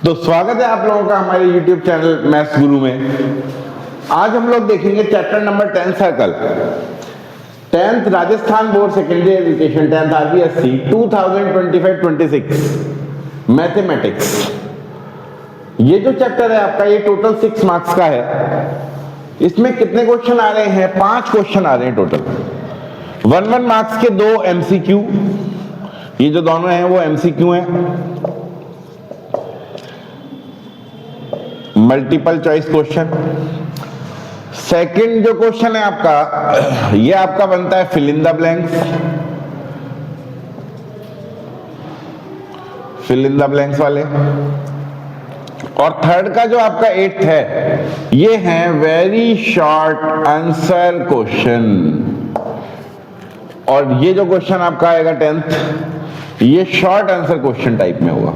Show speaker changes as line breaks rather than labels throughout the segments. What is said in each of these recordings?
तो स्वागत है आप लोगों का हमारे YouTube चैनल मैथ्स गुरु में। आज हम लोग देखेंगे chapter number 10 circle, 10th Rajasthan board secondary education 10th RBSC 2025-26 mathematics. ये जो चैप्टर है आपका, ये टोटल 6 मार्क्स का है। इसमें कितने क्वेश्चन आ रहे हैं? 5 क्वेश्चन आ रहे हैं टोटल। 1 मार्क्स के 2 MCQ, ये जो दोनों हैं वो MCQ हैं। Multiple choice question. सेकंड जो क्वेश्चन है आपका, ये आपका बनता है fill in the blanks, fill in the blanks वाले। और थर्ड का जो आपका 8th है, ये है वेरी शॉर्ट आंसर क्वेश्चन। और ये जो क्वेश्चन आपका आएगा 10th, ये शॉर्ट आंसर क्वेश्चन टाइप में होगा।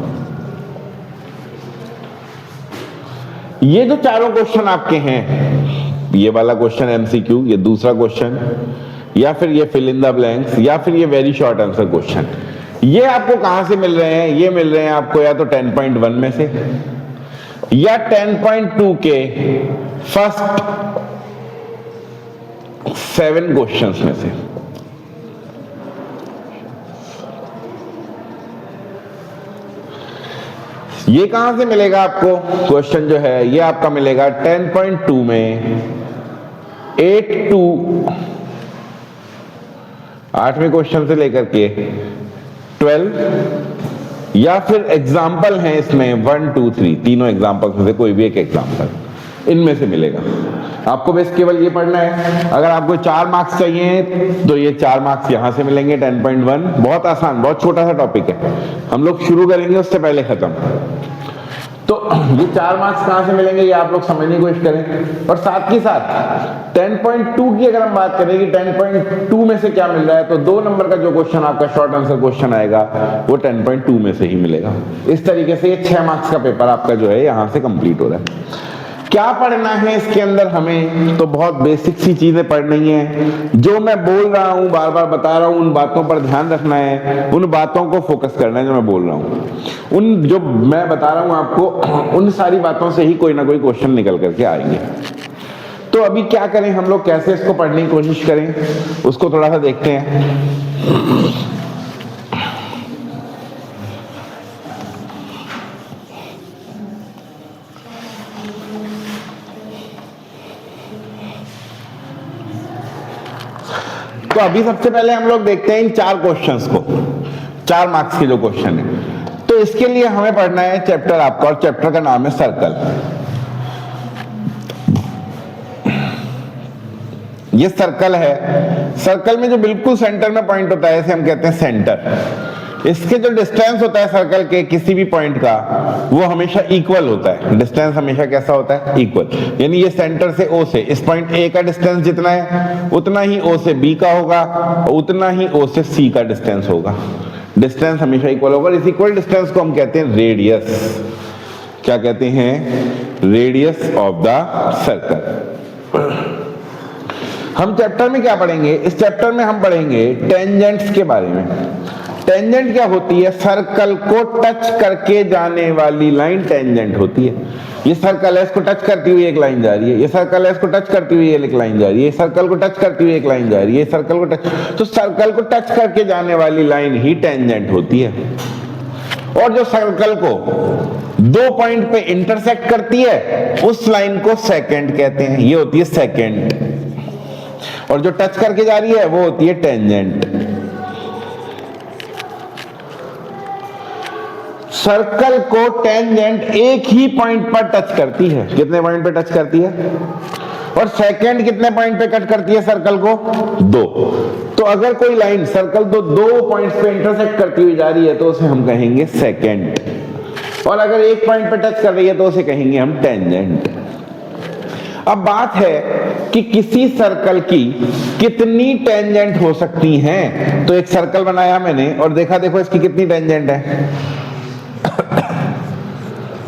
ये जो चारों क्वेश्चन आपके हैं, ये वाला क्वेश्चन MCQ, ये दूसरा क्वेश्चन, या फिर ये फिल इन द ब्लैंक्स, या फिर ये वेरी शॉर्ट आंसर क्वेश्चन, ये आपको कहां से मिल रहे हैं? ये मिल रहे हैं आपको या तो 10.1 में से, या 10.2 के फर्स्ट 7 क्वेश्चंस में से। ये कहां से मिलेगा आपको? क्वेश्चन जो है ये आपका मिलेगा 10.2 में 8 to 8वें क्वेश्चन से लेकर के 12, या फिर एग्जाम्पल है इसमें 1, 2, 3, तीनों एग्जाम्पल में से कोई भी एक एग्जाम्पल इनमें से मिलेगा। आपको बस केवल ये पढ़ना है। अगर आपको 4 मार्क्स चाहिए तो ये 4 मार्क्स यहां से मिलेंगे 10.1। बहुत आसान, बहुत छोटा सा टॉपिक है, हम लोग शुरू करेंगे उससे पहले खत्म। तो ये 4 मार्क्स कहां से मिलेंगे ये आप लोग समझने की कोशिश करें। और साथ ही साथ 10.2 की अगर हम बात करें कि 10.2 में से क्या मिल रहा है, तो 2 नंबर का जो क्वेश्चन आपका शॉर्ट आंसर क्वेश्चन आएगा वो 10.2 में से ही मिलेगा। इस तरीके से ये 6 मार्क्स का पेपर आपका जो है यहां से कंप्लीट हो रहा है। क्या पढ़ना है इसके अंदर हमें? तो बहुत बेसिक सी चीजें पढ़नी है। जो मैं बोल रहा हूं, बार बार बता रहा हूं, उन बातों पर ध्यान रखना है, उन बातों को फोकस करना है जो मैं बोल रहा हूं। उन जो मैं बता रहा हूं आपको, उन सारी बातों से ही कोई ना कोई क्वेश्चन निकल करके आएंगे। तो अभी क्या करें हम लोग, कैसे इसको पढ़ने की कोशिश करें, उसको थोड़ा सा देखते हैं। तो अभी सबसे पहले हम लोग देखते हैं इन 4 क्वेश्चंस को, 4 मार्क्स के जो क्वेश्चन है। तो इसके लिए हमें पढ़ना है चैप्टर आपका, और चैप्टर का नाम है सर्कल। ये सर्कल है। सर्कल में जो बिल्कुल सेंटर में पॉइंट होता है, इसे हम कहते हैं सेंटर। इसके जो डिस्टेंस होता है सर्कल के किसी भी पॉइंट का, वो हमेशा इक्वल होता है। डिस्टेंस हमेशा कैसा होता है? इक्वल। यानी ये सेंटर से O से इस पॉइंट A का डिस्टेंस जितना है, उतना ही O से B का होगा, और उतना ही O से C का डिस्टेंस होगा। डिस्टेंस हमेशा इक्वल होगा। इस इक्वल डिस्टेंस को हम कहते हैं रेडियस। क्या कहते हैं? Radius of the circle. हम चैप्टर में क्या पढ़ेंगे? इस चैप्टर में हम पढ़ेंगे टेंजेंट्स के बारे में। टेंजेंट क्या होती है? सर्कल को टच करके जाने वाली लाइन टेंजेंट होती है। ये सर्कल है, इसको टच करती हुई एक लाइन जा रही है। ये सर्कल है, इसको टच करती हुई एक लाइन जा रही है। ये सर्कल को टच करती हुई एक लाइन जा रही है। ये सर्कल को टच, तो सर्कल को टच करके जाने वाली लाइन ही टेंजेंट होती है। और जो सर्कल को 2 पॉइंट पे इंटरसेक्ट करती है, उस लाइन को सेकेंड कहते हैं। ये होती है सेकेंड। और जो टच करके जा रही है वो होती है टेंजेंट। सर्कल को टेंजेंट एक ही पॉइंट पर टच करती है। कितने पॉइंट पे टच करती है? और सेकेंड कितने पॉइंट पे कट करती है सर्कल को? 2। तो अगर कोई लाइन सर्कल तो 2 पॉइंट्स पे इंटरसेक्ट करती हुई जा रही है तो उसे हम कहेंगे सेकेंड। और अगर एक पॉइंट पे टच कर रही है तो उसे कहेंगे हम टेंजेंट। अब बात है कि किसी सर्कल की कितनी टेंजेंट हो सकती हैं। तो एक सर्कल बनाया मैंने और देखा, देखो इसकी कितनी टेंजेंट है।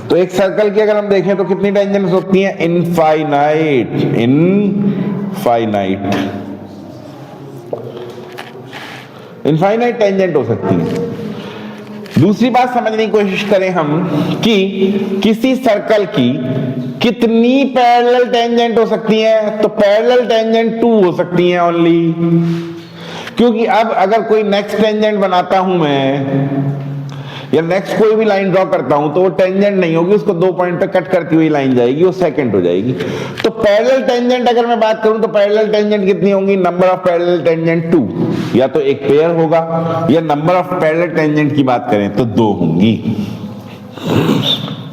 तो एक सर्कल की अगर हम देखें तो कितनी टेंजेंट्स होती हैं? इनफाइनाइट। इनफाइनाइट इनफाइनाइट टेंजेंट हो सकती है। दूसरी बात समझने की कोशिश करें हम कि किसी सर्कल की कितनी पैरेलल टेंजेंट हो सकती है, तो पैरेलल टेंजेंट 2 हो सकती है ओनली, क्योंकि अब अगर कोई नेक्स्ट टेंजेंट बनाता हूं मैं या नेक्स्ट कोई भी लाइन ड्रॉ करता हूं तो वो टेंजेंट नहीं होगी, उसको 2 पॉइंट पे कट करती हुई लाइन जाएगी, वो सेकंड हो जाएगी। तो पैरेलल टेंजेंट अगर मैं बात करूं तो पैरेलल टेंजेंट कितनी होंगी, नंबर ऑफ पैरेलल टेंजेंट 2, या तो एक पेयर होगा, या नंबर ऑफ पैरेलल टेंजेंट की बात करें तो 2 होंगी।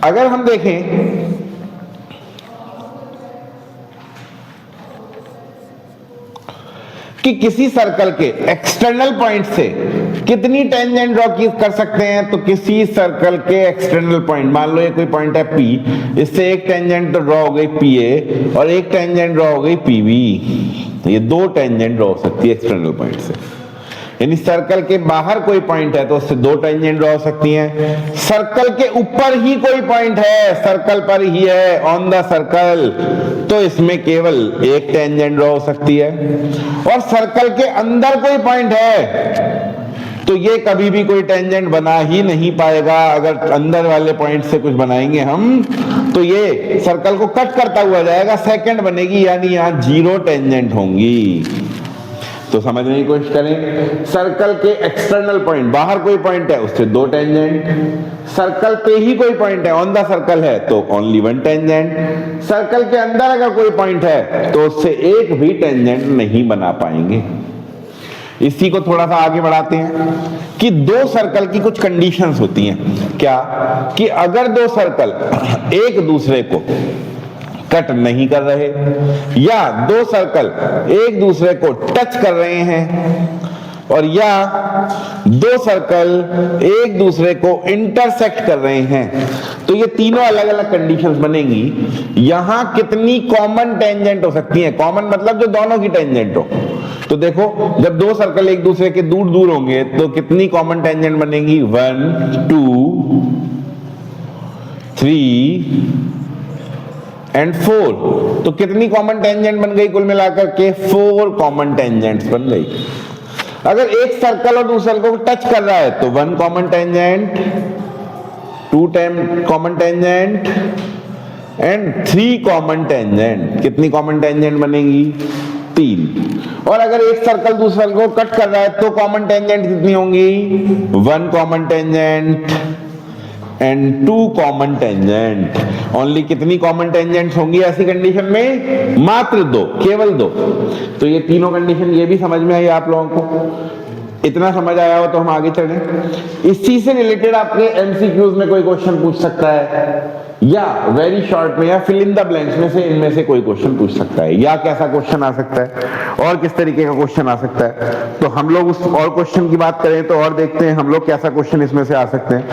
अगर हम देखें कि किसी सर्कल के एक्सटर्नल पॉइंट से कितनी टेंजेंट ड्रॉ कर सकते हैं, तो किसी सर्कल के एक्सटर्नल पॉइंट, मान लो ये कोई पॉइंट है P, इससे एक टेंजेंट तो ड्रॉ हो गई PA और एक टेंजेंट ड्रॉ हो गई PB, तो ये 2 टेंजेंट ड्रॉ हो सकती है एक्सटर्नल पॉइंट से। यानी सर्कल के बाहर कोई पॉइंट है तो उससे 2 टेंजेंट ड्रॉ हो सकती हैं। सर्कल के ऊपर ही कोई पॉइंट है, सर्कल पर ही है, ऑन द सर्कल, तो इसमें केवल एक टेंजेंट ड्रॉ हो सकती है। और सर्कल के अंदर कोई पॉइंट है तो ये कभी भी कोई टेंजेंट बना ही नहीं पाएगा। अगर अंदर वाले पॉइंट से कुछ बनाएंगे हम तो ये सर्कल को कट करता हुआ जाएगा, सेकंड बनेगी, यानी यहां 0 टेंजेंट होंगी। तो समझने की कोशिश करें, सर्कल के एक्सटर्नल पॉइंट, बाहर कोई पॉइंट है उससे 2 टेंजेंट, सर्कल पे ही कोई पॉइंट है, ऑन द सर्कल है तो ओनली 1 टेंजेंट, सर्कल के अंदर अगर कोई पॉइंट है तो उससे एक भी टेंजेंट नहीं बना पाएंगे। इसी को थोड़ा सा आगे बढ़ाते हैं कि 2 सर्कल की कुछ कंडीशंस होती हैं। क्या कि अगर 2 सर्कल एक दूसरे को कट नहीं कर रहे या 2 सर्कल एक दूसरे को टच कर रहे हैं और या 2 सर्कल एक दूसरे को इंटरसेक्ट कर रहे हैं, तो ये तीनों अलग अलग कंडीशंस बनेंगी। यहां कितनी कॉमन टेंजेंट हो सकती हैं, कॉमन मतलब जो दोनों की टेंजेंट हो। तो देखो जब 2 सर्कल एक दूसरे के दूर दूर होंगे तो कितनी कॉमन टेंजेंट बनेगी, 1 2 3 एंड 4, तो कितनी कॉमन टेंजेंट बन गई कुल मिलाकर के 4 कॉमन टेंजेंट्स बन गई। अगर एक सर्कल और दूसरे सर्कल को टच कर रहा है तो 1 common tangent, 2 common tangent and 3 common tangent. कितनी कॉमन टेंजेंट बनेगी, 3। और अगर एक सर्कल दूसरे सर्कल को कट कर रहा है तो कॉमन टेंजेंट कितनी होंगी, 1 common tangent and 2 common tangent. Only कितनी कॉमन टेंजेंट्स होंगी ऐसी कंडीशन में, मात्र 2, केवल 2। तो ये तीनों कंडीशन ये भी समझ में आई आप लोगों को, इतना समझ आया हो तो हम आगे चलें। इसी से रिलेटेड आपके एमसीक्यूज में कोई क्वेश्चन पूछ सकता है या वेरी शॉर्ट में या फिल इन द ब्लैंक्स में से इनमें से कोई क्वेश्चन पूछ सकता है, या कैसा क्वेश्चन आ सकता है और किस तरीके का क्वेश्चन आ सकता है। तो हम लोग उस और क्वेश्चन की बात करें तो और देखते हैं हम लोग कैसा क्वेश्चन इसमें से आ सकते हैं।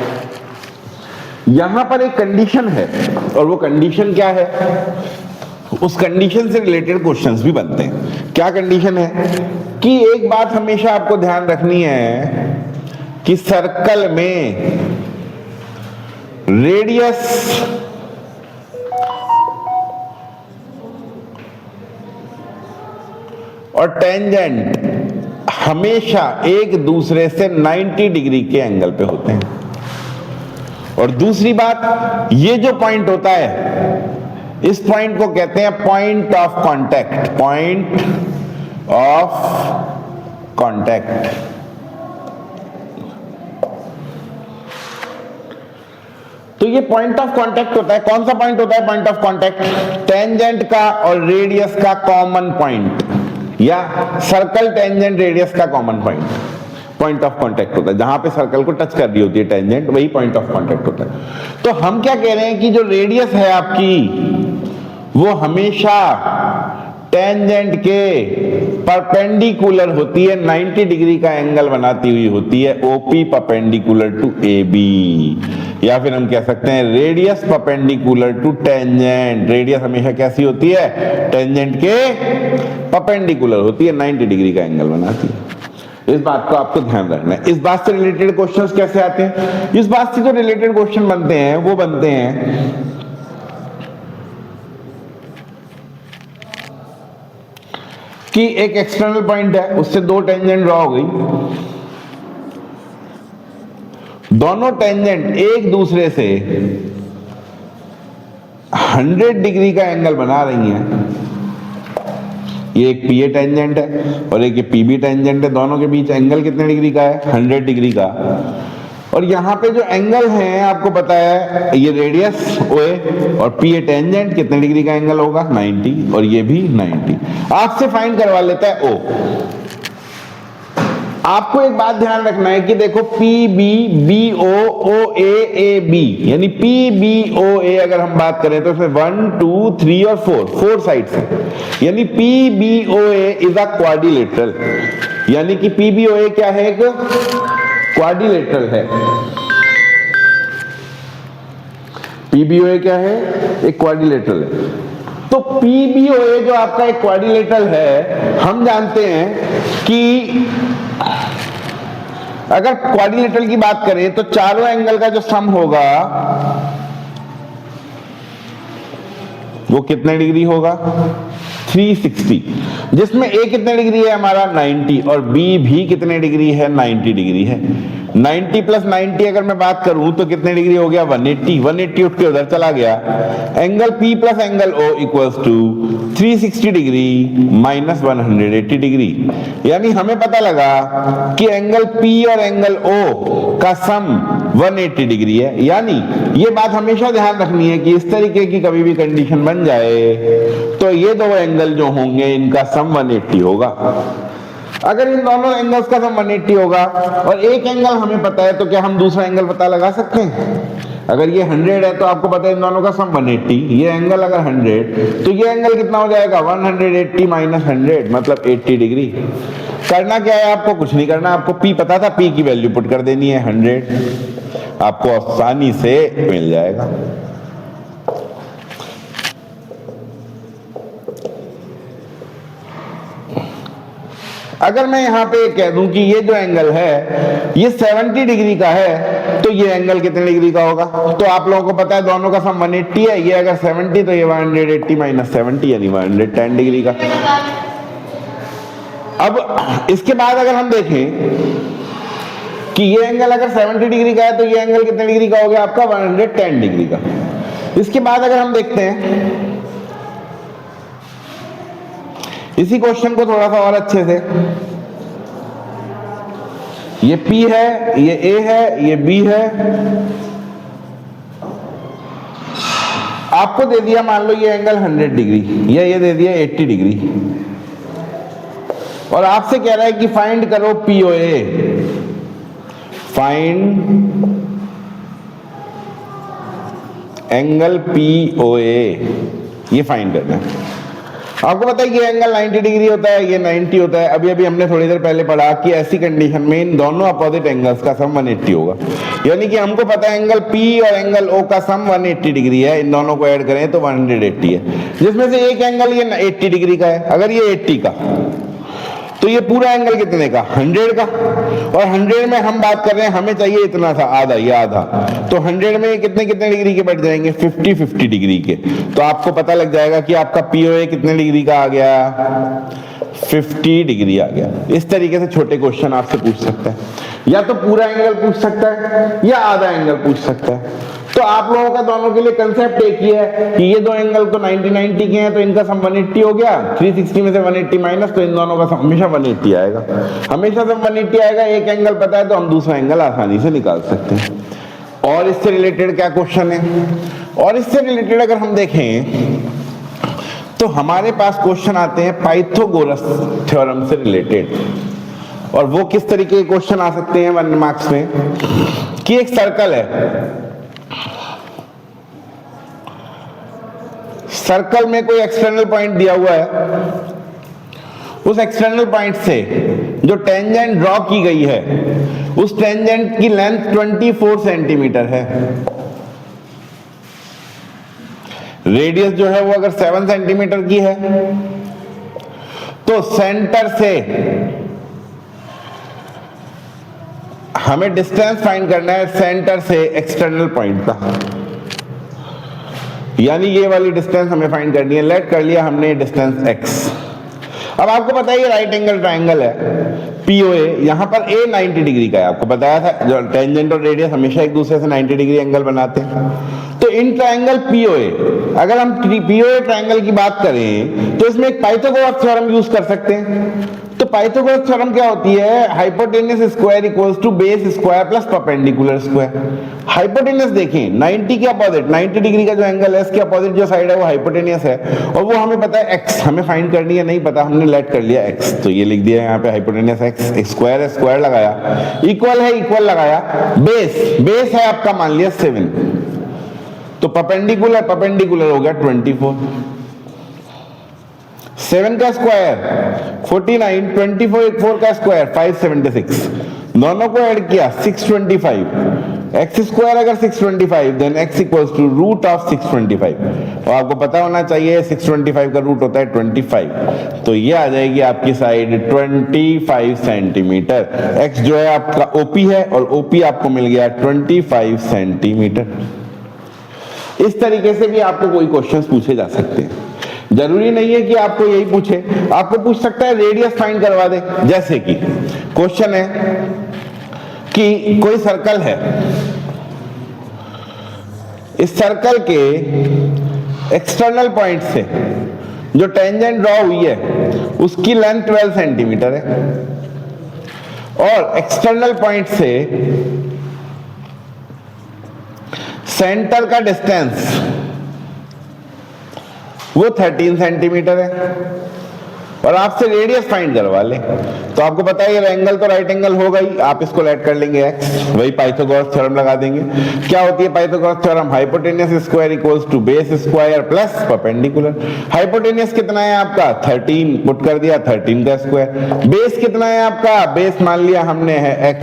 यहां पर एक कंडीशन है और वो कंडीशन क्या है, उस कंडीशन से रिलेटेड क्वेश्चंस भी बनते हैं। क्या कंडीशन है कि एक बात हमेशा आपको ध्यान रखनी है कि सर्कल में रेडियस और टेंजेंट हमेशा एक दूसरे से 90 डिग्री के एंगल पे होते हैं। और दूसरी बात, ये जो पॉइंट होता है इस पॉइंट को कहते हैं point of contact, point of contact. तो ये पॉइंट ऑफ कांटेक्ट होता है, कौन सा पॉइंट होता है पॉइंट ऑफ कांटेक्ट, टेंजेंट का और रेडियस का कॉमन पॉइंट, या सर्कल टेंजेंट रेडियस का common point, point of contact होता है। जहां पे सर्कल को टच कर रही होती है टेंजेंट, वही पॉइंट ऑफ कांटेक्ट होता है। तो हम क्या कह रहे हैं कि जो रेडियस है आपकी वो हमेशा टेंजेंट के परपेंडिकुलर होती है, 90 डिग्री का एंगल बनाती हुई होती है, ओपी परपेंडिकुलर टू AB, या फिर हम कह सकते हैं radius perpendicular to tangent. Radius हमेशा कैसी होती है, टेंजेंट के परपेंडिकुलर होती है, 90 डिग्री का एंगल बनाती है। इस बात को आपको ध्यान रखना है। इस बात से रिलेटेड क्वेश्चंस कैसे आते हैं, इस बात से जो रिलेटेड क्वेश्चन बनते हैं वो बनते हैं कि एक एक्सटर्नल पॉइंट है उससे 2 टेंजेंट ड्रॉ हो गई दोनों टेंजेंट एक दूसरे से 100 डिग्री का एंगल बना रही हैं, ये एक पीए टेंजेंट है और एक ये पीबी टेंजेंट है, दोनों के बीच एंगल कितने डिग्री का है? 100 डिग्री का। और यहाँ पे जो एंगल है आपको पता है, ये रेडियस ओए और पीए टेंजेंट कितने डिग्री का एंगल होगा? 90, और ये भी 90। आपसे फाइंड करवा लेता है ओ। आपको एक बात ध्यान रखना है कि देखो P B B O O A B, यानी पी बी ओ ए अगर हम बात करें तो इसमें 1 2 3 और 4 साइड्स हैं, यानी P B O A is a quadrilateral, यानी कि पी बी ओ ए क्या है? एक क्वाड्रिलेटरल है। पी बी ओ ए क्या है? एक क्वाड्रिलेटरल है। तो पी बी ओ ए जो आपका एक क्वाड्रिलेटरल है, हम जानते हैं कि अगर क्वाड्रिलेटरल की बात करें तो चारों एंगल का जो सम होगा वो कितने डिग्री होगा? 360, जिसमें ए कितने डिग्री है हमारा? 90, और बी भी कितने डिग्री है? 90 डिग्री है। 90 प्लस 90 अगर मैं बात करूं तो कितने डिग्री हो गया? 180। 180 उठ के उधर चला गया। Angle P plus angle O equals to 360 degree minus 180 degree, यानी हमें पता लगा कि एंगल P और एंगल O का सम 180 डिग्री है। यानी ये बात हमेशा ध्यान रखनी है कि इस तरीके की कभी भी कंडीशन बन जाए तो ये दो एंगल जो होंगे इनका सम 180 होगा। अगर इन दोनों एंगल्स का सम 180 होगा और एक एंगल हमें पता है, तो क्या हम दूसरा एंगल पता लगा सकते हैं? अगर ये 100 है तो आपको पता है इन दोनों का सम 180, ये एंगल अगर 100 तो ये एंगल कितना हो जाएगा? 180 माइनस 100 मतलब 80 डिग्री। करना क्या है आपको? कुछ नहीं करना, आपको P पता था, P की वैल्यू पुट कर देनी है 100, आपको आसानी से मिल जाएगा। अगर मैं यहां पे कह दूं कि ये जो एंगल है ये 70 डिग्री का है, तो ये एंगल कितने डिग्री का होगा? तो आप लोगों को पता है दोनों का सम 180 है, ये अगर 70 तो ये 180 माइनस 70 यानी 110 डिग्री का। अब इसके बाद अगर हम देखें कि ये एंगल अगर 70 डिग्री का है तो ये एंगल कितने डिग्री का हो गया आपका? 110 डिग्री का। इसके बाद अगर हम देखते हैं इसी क्वेश्चन को थोड़ा सा और अच्छे से, ये P है, ये A है, ये B है, आपको दे दिया मान लो ये एंगल 100 डिग्री या ये दे दिया 80 डिग्री, और आपसे कह रहा है कि फाइंड करो POA, फाइंड एंगल POA, ये फाइंड करना है। आपको पता है कि एंगल 90 डिग्री होता है, ये 90 होता है। अभी हमने थोड़ी देर पहले पढ़ा कि ऐसी कंडीशन में इन दोनों अपोजिट एंगल्स का सम 180 होगा, यानी कि हमको पता है एंगल P और एंगल O का सम 180 डिग्री है, इन दोनों को ऐड करें तो 180 है, जिसमें से एक एंगल ये 80 डिग्री का है। अगर ये 80 का तो ये पूरा एंगल कितने का? 100 का, और 100 में हम बात कर रहे हैं हमें चाहिए इतना था, आधा, ये आधा, तो 100 में कितने कितने डिग्री के बैठ जाएंगे? 50 डिग्री के। तो आपको पता लग जाएगा कि आपका POA कितने डिग्री का आ गया? 50 डिग्री आ गया। इस तरीके से छोटे क्वेश्चन आपसे पूछ सकता है, या तो पूरा एंगल पूछ सकता है या आधा एंगल पूछ सकता है। तो आप लोगों का दोनों के लिए कंसेप्ट एक ही है कि ये दो एंगल तो 90 के हैं, तो इनका सम 180 हो गया, 360 में से 180 माइनस, तो इन दोनों का सम हमेशा 180 आएगा, हमेशा सम 180 आएगा। एक एंगल पता है तो हम दूसरा एंगल आसानी से निकाल सकते हैं। और इससे रिलेटेड क्या क्वेश्चन है? और इससे रिलेटेड अगर हम देखें तो हमारे पास क्वेश्चन आते हैं पाइथागोरस थ्योरम से रिलेटेड, और वो किस तरीके के क्वेश्चन आ सकते हैं 1 मार्क्स में, कि एक सर्कल है, सर्कल में कोई एक्सटर्नल पॉइंट दिया हुआ है, उस एक्सटर्नल पॉइंट से जो टेंजेंट ड्रॉ की गई है उस टेंजेंट की लेंथ 24 सेंटीमीटर है, रेडियस जो है वो अगर 7 सेंटीमीटर की है, तो सेंटर से हमें डिस्टेंस फाइंड करना है सेंटर से एक्सटर्नल पॉइंट का, यानी ये वाली डिस्टेंस हमें फाइंड करनी है। लेट कर लिया हमने डिस्टेंस x। अब आपको पता है ये राइट एंगल ट्राइंगल है, POA, यहां पर A 90 डिग्री का है, आपको बताया था जो टेंजेंट और रेडियस हमेशा एक दूसरे से 90 डिग्री एंगल बनाते हैं। तो इन ट्रायंगल POA, अगर हम POA ट्रायंगल की बात करें तो इसमें एक पाइथागोरस थ्योरम यूज कर सकते हैं। तो पाइथागोरस थ्योरम क्या होती है? Hypotenuse square equals to base square plus perpendicular square. Hypotenuse देखें 90 के अपोजिट, 90 डिग्री का जो एंगल है इसके अपोजिट जो साइड है वो हाइपोटेन्यूस है, और वो हमें पता है x, हमें फाइंड करनी है, नहीं पता, हमने लेट कर लिया x, तो ये लिख दिया यहाँ पे हाइपोटेन्यूस x, स्क्वायर है स्क्वायर लगाया, इक्वल है इक्वल लगाया, बेस है आपका मान लिया 7, तो परपेंडिकुलर हो गया 24, 7 का स्क्वायर 49, 24 का स्क्वायर 576, दोनों को ऐड किया 625, एक्स स्क्वायर अगर 625 then x equals to root of 625, और आपको पता होना चाहिए 625 का रूट होता है 25, तो ये आ जाएगी आपकी साइड 25 सेंटीमीटर। x जो है आपका OP है और OP आपको मिल गया 25 सेंटीमीटर। इस तरीके से भी आपको कोई क्वेश्चंस पूछे जा सकते हैं, जरूरी नहीं है कि आपको यही पूछे, आपको पूछ सकता है रेडियस फाइंड करवा दे। जैसे कि क्वेश्चन है कि कोई सर्कल है, इस सर्कल के एक्सटर्नल पॉइंट से जो टेंजेंट ड्रॉ हुई है उसकी लेंथ 12 सेंटीमीटर है, और एक्सटर्नल पॉइंट से सेंटर का डिस्टेंस वो 13 सेंटीमीटर है, और आपसे रेडियस फाइंड करवा ले, तो आपको पता है ये एंगल तो राइट एंगल होगा ही, आप इसको लेट कर लेंगे x, वही पाइथागोरस थ्योरम लगा देंगे। क्या होती है Pythagoras theorem? Hypotenuse square equals to base square plus perpendicular. Hypotenuse कितना है आपका? 13, पुट कर दिया 13 का स्क्वायर। बेस कितना है आपका? बेस मान लिया हमने है x,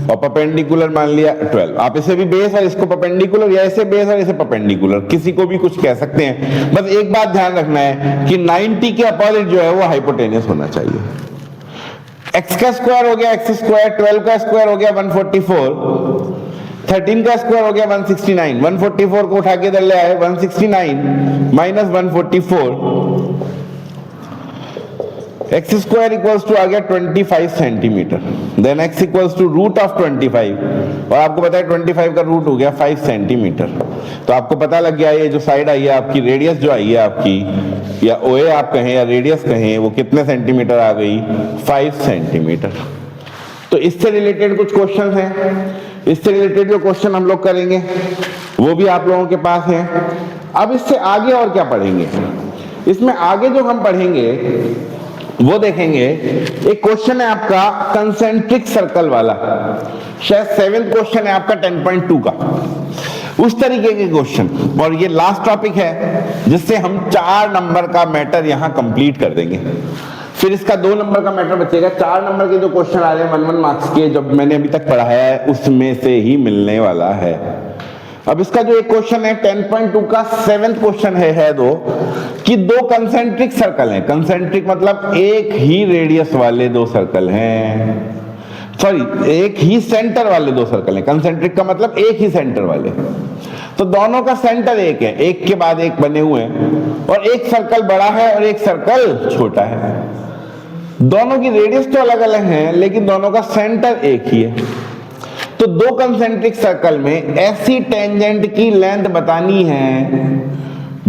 और परपेंडिकुलर मान लिया 12। आप इसे भी बेस और इसको परपेंडिकुलर, या इसे बेस और इसे परपेंडिकुलर, किसी को भी कुछ कह सकते हैं। बस एक बात ध्यान रखना है कि 90 के अपोजिट जो है वो हाइपोटेन्यूस होना चाहिए। x का स्क्वायर हो गया x स्क्वायर, 12 का स्क्वायर हो गया 144, 13 का स्क्वायर हो गया 169, 144 को उठा के इधर ले आए, 169 minus 144, x square equals to आ गया 25 centimetre, then x equals to root of 25, और आपको पता है 25 का रूट हो गया 5 सेंटीमीटर। तो आपको पता लग गया ये जो साइड आई है आपकी, रेडियस जो आई है आपकी, या OA आप कहें या रेडियस कहें, वो कितने सेंटीमीटर आ गई? 5 सेंटीमीटर। तो इससे रिलेटेड कुछ क्वेश्चन हैं, इससे रिलेटेड जो क्वेश्चन हम लोग करेंगे वो भी आप लोगों के पास है। अब इससे आगे और क्या पढ़ेंगे? इसमें आगे जो हम पढ़ेंगे वो देखेंगे, एक क्वेश्चन है आपका कंसेंट्रिक सर्कल वाला, शायद 7th क्वेश्चन है आपका 10.2 का, उस तरीके के क्वेश्चन, और ये लास्ट टॉपिक है जिससे हम 4 नंबर का मैटर यहां कंप्लीट कर देंगे। फिर इसका 2 नंबर का मैटर बचेगा। 4 नंबर के जो क्वेश्चन आ रहे हैं 1 मार्क्स के, जब मैंने अभी तक पढ़ाया है उसमें से ही मिलने वाला है। अब इसका जो एक क्वेश्चन है 10.2 का 7th क्वेश्चन है दो कि 2 कंसेंट्रिक सर्कल हैं। कंसेंट्रिक मतलब एक ही रेडियस वाले 2 सर्कल हैं, सॉरी एक ही सेंटर वाले 2 सर्कल हैं। कंसेंट्रिक का मतलब एक ही सेंटर वाले, तो दोनों का सेंटर एक है, एक के बाद एक बने हुए हैं, और एक सर्कल बड़ा है और एक सर्कल छोटा है। दोनों की रेडियस तो अलग अलग है लेकिन दोनों का सेंटर एक ही है। तो 2 कंसेंट्रिक सर्कल में ऐसी टेंजेंट की लेंथ बतानी है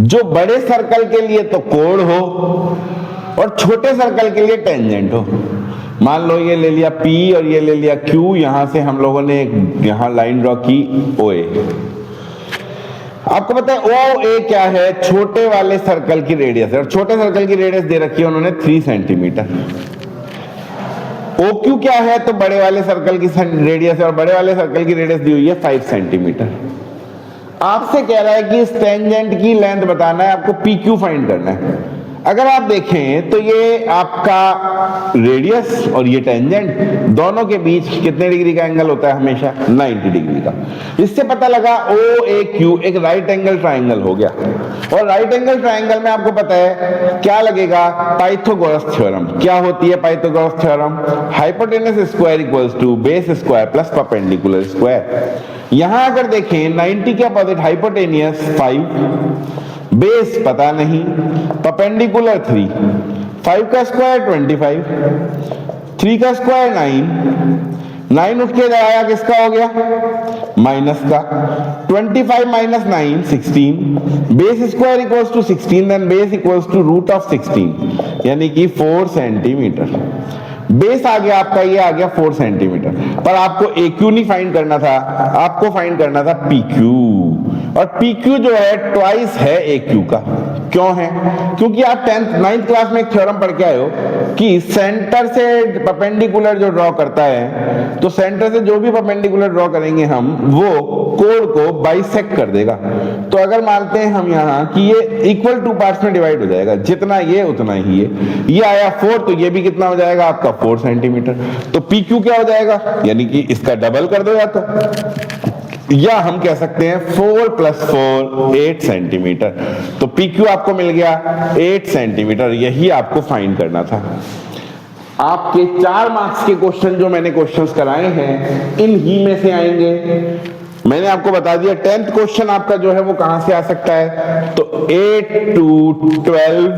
जो बड़े सर्कल के लिए तो कोण हो और छोटे सर्कल के लिए टेंजेंट हो। मान लो ये ले लिया P और ये ले लिया Q, यहां से हम लोगों ने यहां लाइन ड्रॉ की OA। आपको पता है OA क्या है? छोटे वाले सर्कल की रेडियस है, और छोटे सर्कल की रेडियस दे रखी है उन्होंने 3 सेंटीमीटर। OQ क्या है? तो बड़े वाले सर्कल की रेडियस है, और बड़े वाले सर्कल की रेडियस दी हुई है 5 सेंटीमीटर। आपसे कह रहा है कि इस टेंजेंट की लेंथ बताना है, आपको PQ फाइंड करना है। अगर आप देखें तो ये आपका रेडियस और ये टेंजेंट, दोनों के बीच कितने डिग्री का एंगल होता है? हमेशा 90 डिग्री का। इससे पता लगा OAQ एक राइट एंगल ट्राइंगल हो गया, और राइट एंगल ट्राइंगल में आपको पता है क्या लगेगा? Pythagoras theorem. क्या होती है Pythagoras theorem? Hypotenuse square equals to base square plus perpendicular square. यहां अगर देखें 90 के अपोजिट हाइपोटेन्यूस 5, बेस पता नहीं, परपेंडिकुलर 3, 5 का स्क्वायर 25, 3 का स्क्वायर 9 उठ के आया किसका हो गया, माइनस का। 25 minus 9 16, base square equals to 16, then base equals to root of 16 यानी कि 4 सेंटीमीटर। बेस आ गया आपका, ये आ गया 4 सेंटीमीटर। पर आपको AQ नहीं फाइंड करना था, आपको फाइंड करना था PQ, और PQ जो है ट्वाइस है AQ का। क्यों है? क्योंकि आप 9th क्लास में एक थ्योरम पढ़ के आए हो कि सेंटर से परपेंडिकुलर जो ड्रॉ करता है, तो सेंटर से जो भी परपेंडिकुलर ड्रॉ करेंगे हम, वो कोड को बाइसेक्ट कर देगा। तो अगर मानते हैं हम यहाँ कि ये इक्वल 2 पार्ट्स में डिवाइड हो जाएगा, जितना ये उतना ही ये आया 4, तो ये भी कितना हो जाएगा आपका 4 सेंटीमीटर। तो PQ क्या हो जाएगा, यानी कि इसका डबल कर दो, या हम कह सकते हैं 4 + 4 8 सेंटीमीटर। तो PQ आपको मिल गया 8 सेंटीमीटर। यही आपको फाइंड करना था। आपके 4 मार्क्स के क्वेश्चन जो मैंने क्वेश्चंस कराए हैं, इन ही में से आएंगे। मैंने आपको बता दिया 10th क्वेश्चन आपका जो है वो कहां से आ सकता है, तो 8 to 12,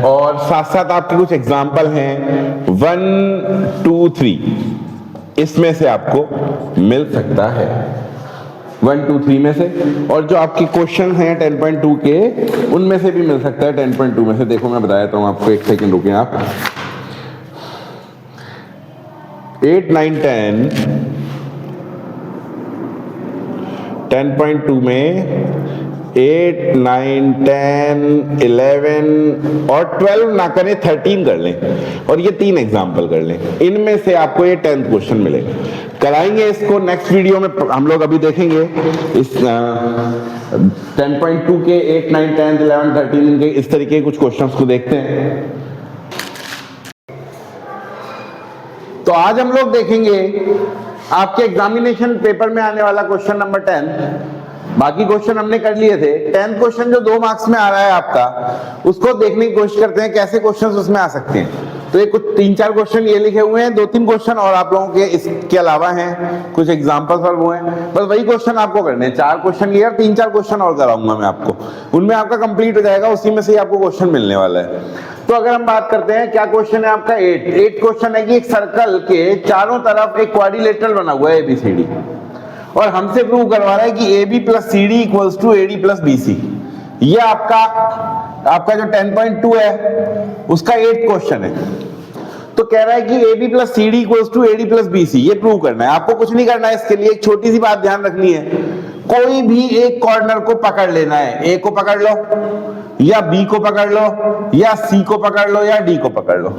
और साथ साथ आपके कुछ एग्जाम्पल हैं 1 2 3, इसमें से आपको मिल सकता है 1 2 3 में से। और जो आपके क्वेश्चन हैं 10.2 के, उनमें से भी मिल सकता है 10.2 में से। देखो मैं बता देता हूं आपको, एक सेकंड रुकिए आप। 8 9 10 10.2 में 8 9 10 11 और 12 ना करें 13 कर लें, और ये 3 एग्जाम्पल कर लें। इनमें से आपको ये 10th क्वेश्चन मिलेगा। कराएंगे इसको नेक्स्ट वीडियो में, हम लोग अभी देखेंगे इस 10.2 के 8 9 10 11 13 इनके इस तरीके के कुछ क्वेश्चंस को देखते हैं। तो आज हम लोग देखेंगे आपके एग्जामिनेशन पेपर में आने वाला क्वेश्चन नंबर 10। बाकी क्वेश्चन हमने कर लिए थे। 10th क्वेश्चन जो 2 मार्क्स में आ रहा है आपका, उसको देखने की कोशिश करते हैं कैसे क्वेश्चंस उसमें आ सकते हैं। तो ये कुछ 3-4 क्वेश्चन ये लिखे हुए हैं, 2-3 क्वेश्चन और आप लोगों के इसके अलावा हैं, कुछ एग्जांपल्स और वो हैं। बस वही क्वेश्चन आपको करने हैं। 4 क्वेश्चन ये, 3-4 क्वेश्चन और कराऊंगा मैं आपको, उनमें आपका कंप्लीट हो जाएगा, उसी में से ही आपको क्वेश्चन मिलने वाला है। तो अगर हम बात करते हैं, क्या क्वेश्चन है आपका 8 क्वेश्चन है कि एक सर्कल के चारों तरफ एक क्वाड्रिलेटरल बना हुआ है ABCD, और हमसे प्रूव करवा रहा है कि AB + CD = AD + BC। ये आपका जो 10.2 है उसका 8 क्वेश्चन है। तो कह रहा है कि AB + CD = AD + BC, ये प्रूव करना है। आपको कुछ नहीं करना है इसके लिए, एक छोटी सी बात ध्यान रखनी है। कोई भी एक कॉर्नर को पकड़ लेना है, A को पकड़ लो, या B को पकड़ लो, या C को पकड़ लो, या D को पकड़ लो।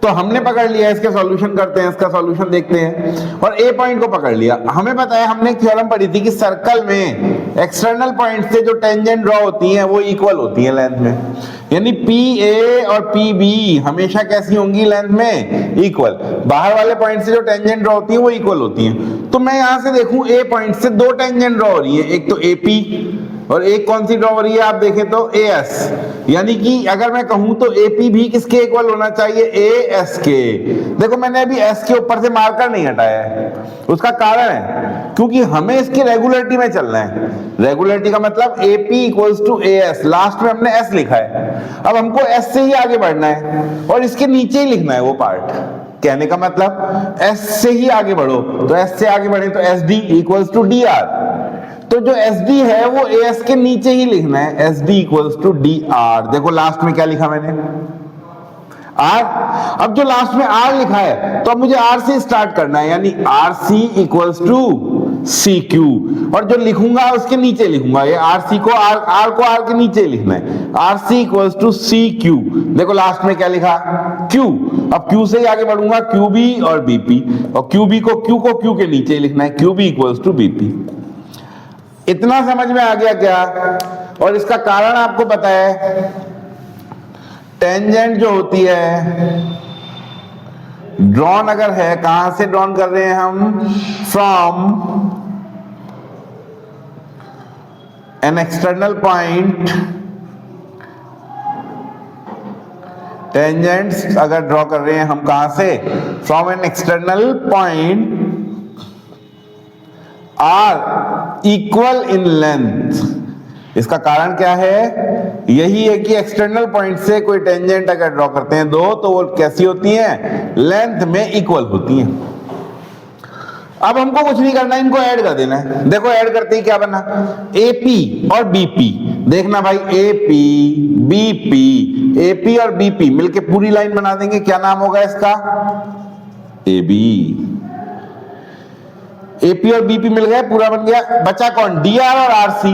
तो हमने पकड़ लिया, इसके सॉल्यूशन करते हैं, इसका सॉल्यूशन देखते हैं। और A पॉइंट को पकड़ लिया। हमें पता है, हमने एक थ्योरम पढ़ी थी कि सर्कल में एक्सटर्नल पॉइंट से जो टेंजेंट ड्रॉ होती हैं वो इक्वल होती हैं लेंथ में, यानी PA और PB हमेशा कैसी होंगी लेंथ में, इक्वल। बाहर वाले पॉइंट से जो टेंजेंट ड्रॉ होती है वो इक्वल होती हैं। तो मैं यहां से देखूं A पॉइंट से 2 टेंजेंट ड्रॉ हो रही है, एक तो AP और एक कौन सी ड्रॉ हो रही है आप देखें तो AS, यानी कि अगर मैं कहूं तो AP भी किसके इक्वल होना चाहिए, AS के। देखो मैंने अभी S के ऊपर से मार्कर नहीं हटाया है, उसका कारण है क्योंकि हमें इसकी रेगुलरिटी में चलना है। रेगुलरिटी का मतलब AP = AS, लास्ट में हमने S लिखा है। अब हमको S से ही आगे बढ़ना है और इसके नीचे ही लिखना है वो पार्ट। कहने का मतलब S से ही आगे बढ़ो, तो S से आगे बढ़े तो SD = DR। तो जो SD है वो AS के नीचे ही लिखना है, SD = DR। देखो लास्ट में क्या लिखा मैंने, R। अब जो लास्ट में R लिखा है तो अब मुझे R से स्टार्ट करना है, यानी RC = CQ, और जो लिखूंगा उसके नीचे लिखूंगा, ये RC को R को R के नीचे लिखना है, RC = CQ। देखो लास्ट में क्या लिखा, Q। अब Q से ही आगे बढ़ूंगा, QB और BP, और QB को Q के नीचे लिखना है, QB = BP। इतना समझ में आ गया क्या? और इसका कारण आपको पता है, टेंजेंट जो होती है ड्रॉन अगर है, कहां से ड्रॉन कर रहे हैं हम, from an external point. Tangents अगर ड्रॉ कर रहे हैं हम कहां से, from an external point are equal in length, इसका कारण क्या है? यही है कि एक्सटर्नल पॉइंट से कोई टेंजेंट अगर ड्रॉ करते हैं दो, तो वो कैसी होती हैं? लेंथ में इक्वल होती हैं। अब हमको कुछ नहीं करना, इनको ऐड कर देना है। देखो ऐड करते ही क्या बना? AP और BP। देखना भाई, AP BP और BP मिलके पूरी लाइन बना देंगे। क्या नाम होगा इसका? AB। AP और BP मिल गए, पूरा बन गया। बचा कौन? DR और RC।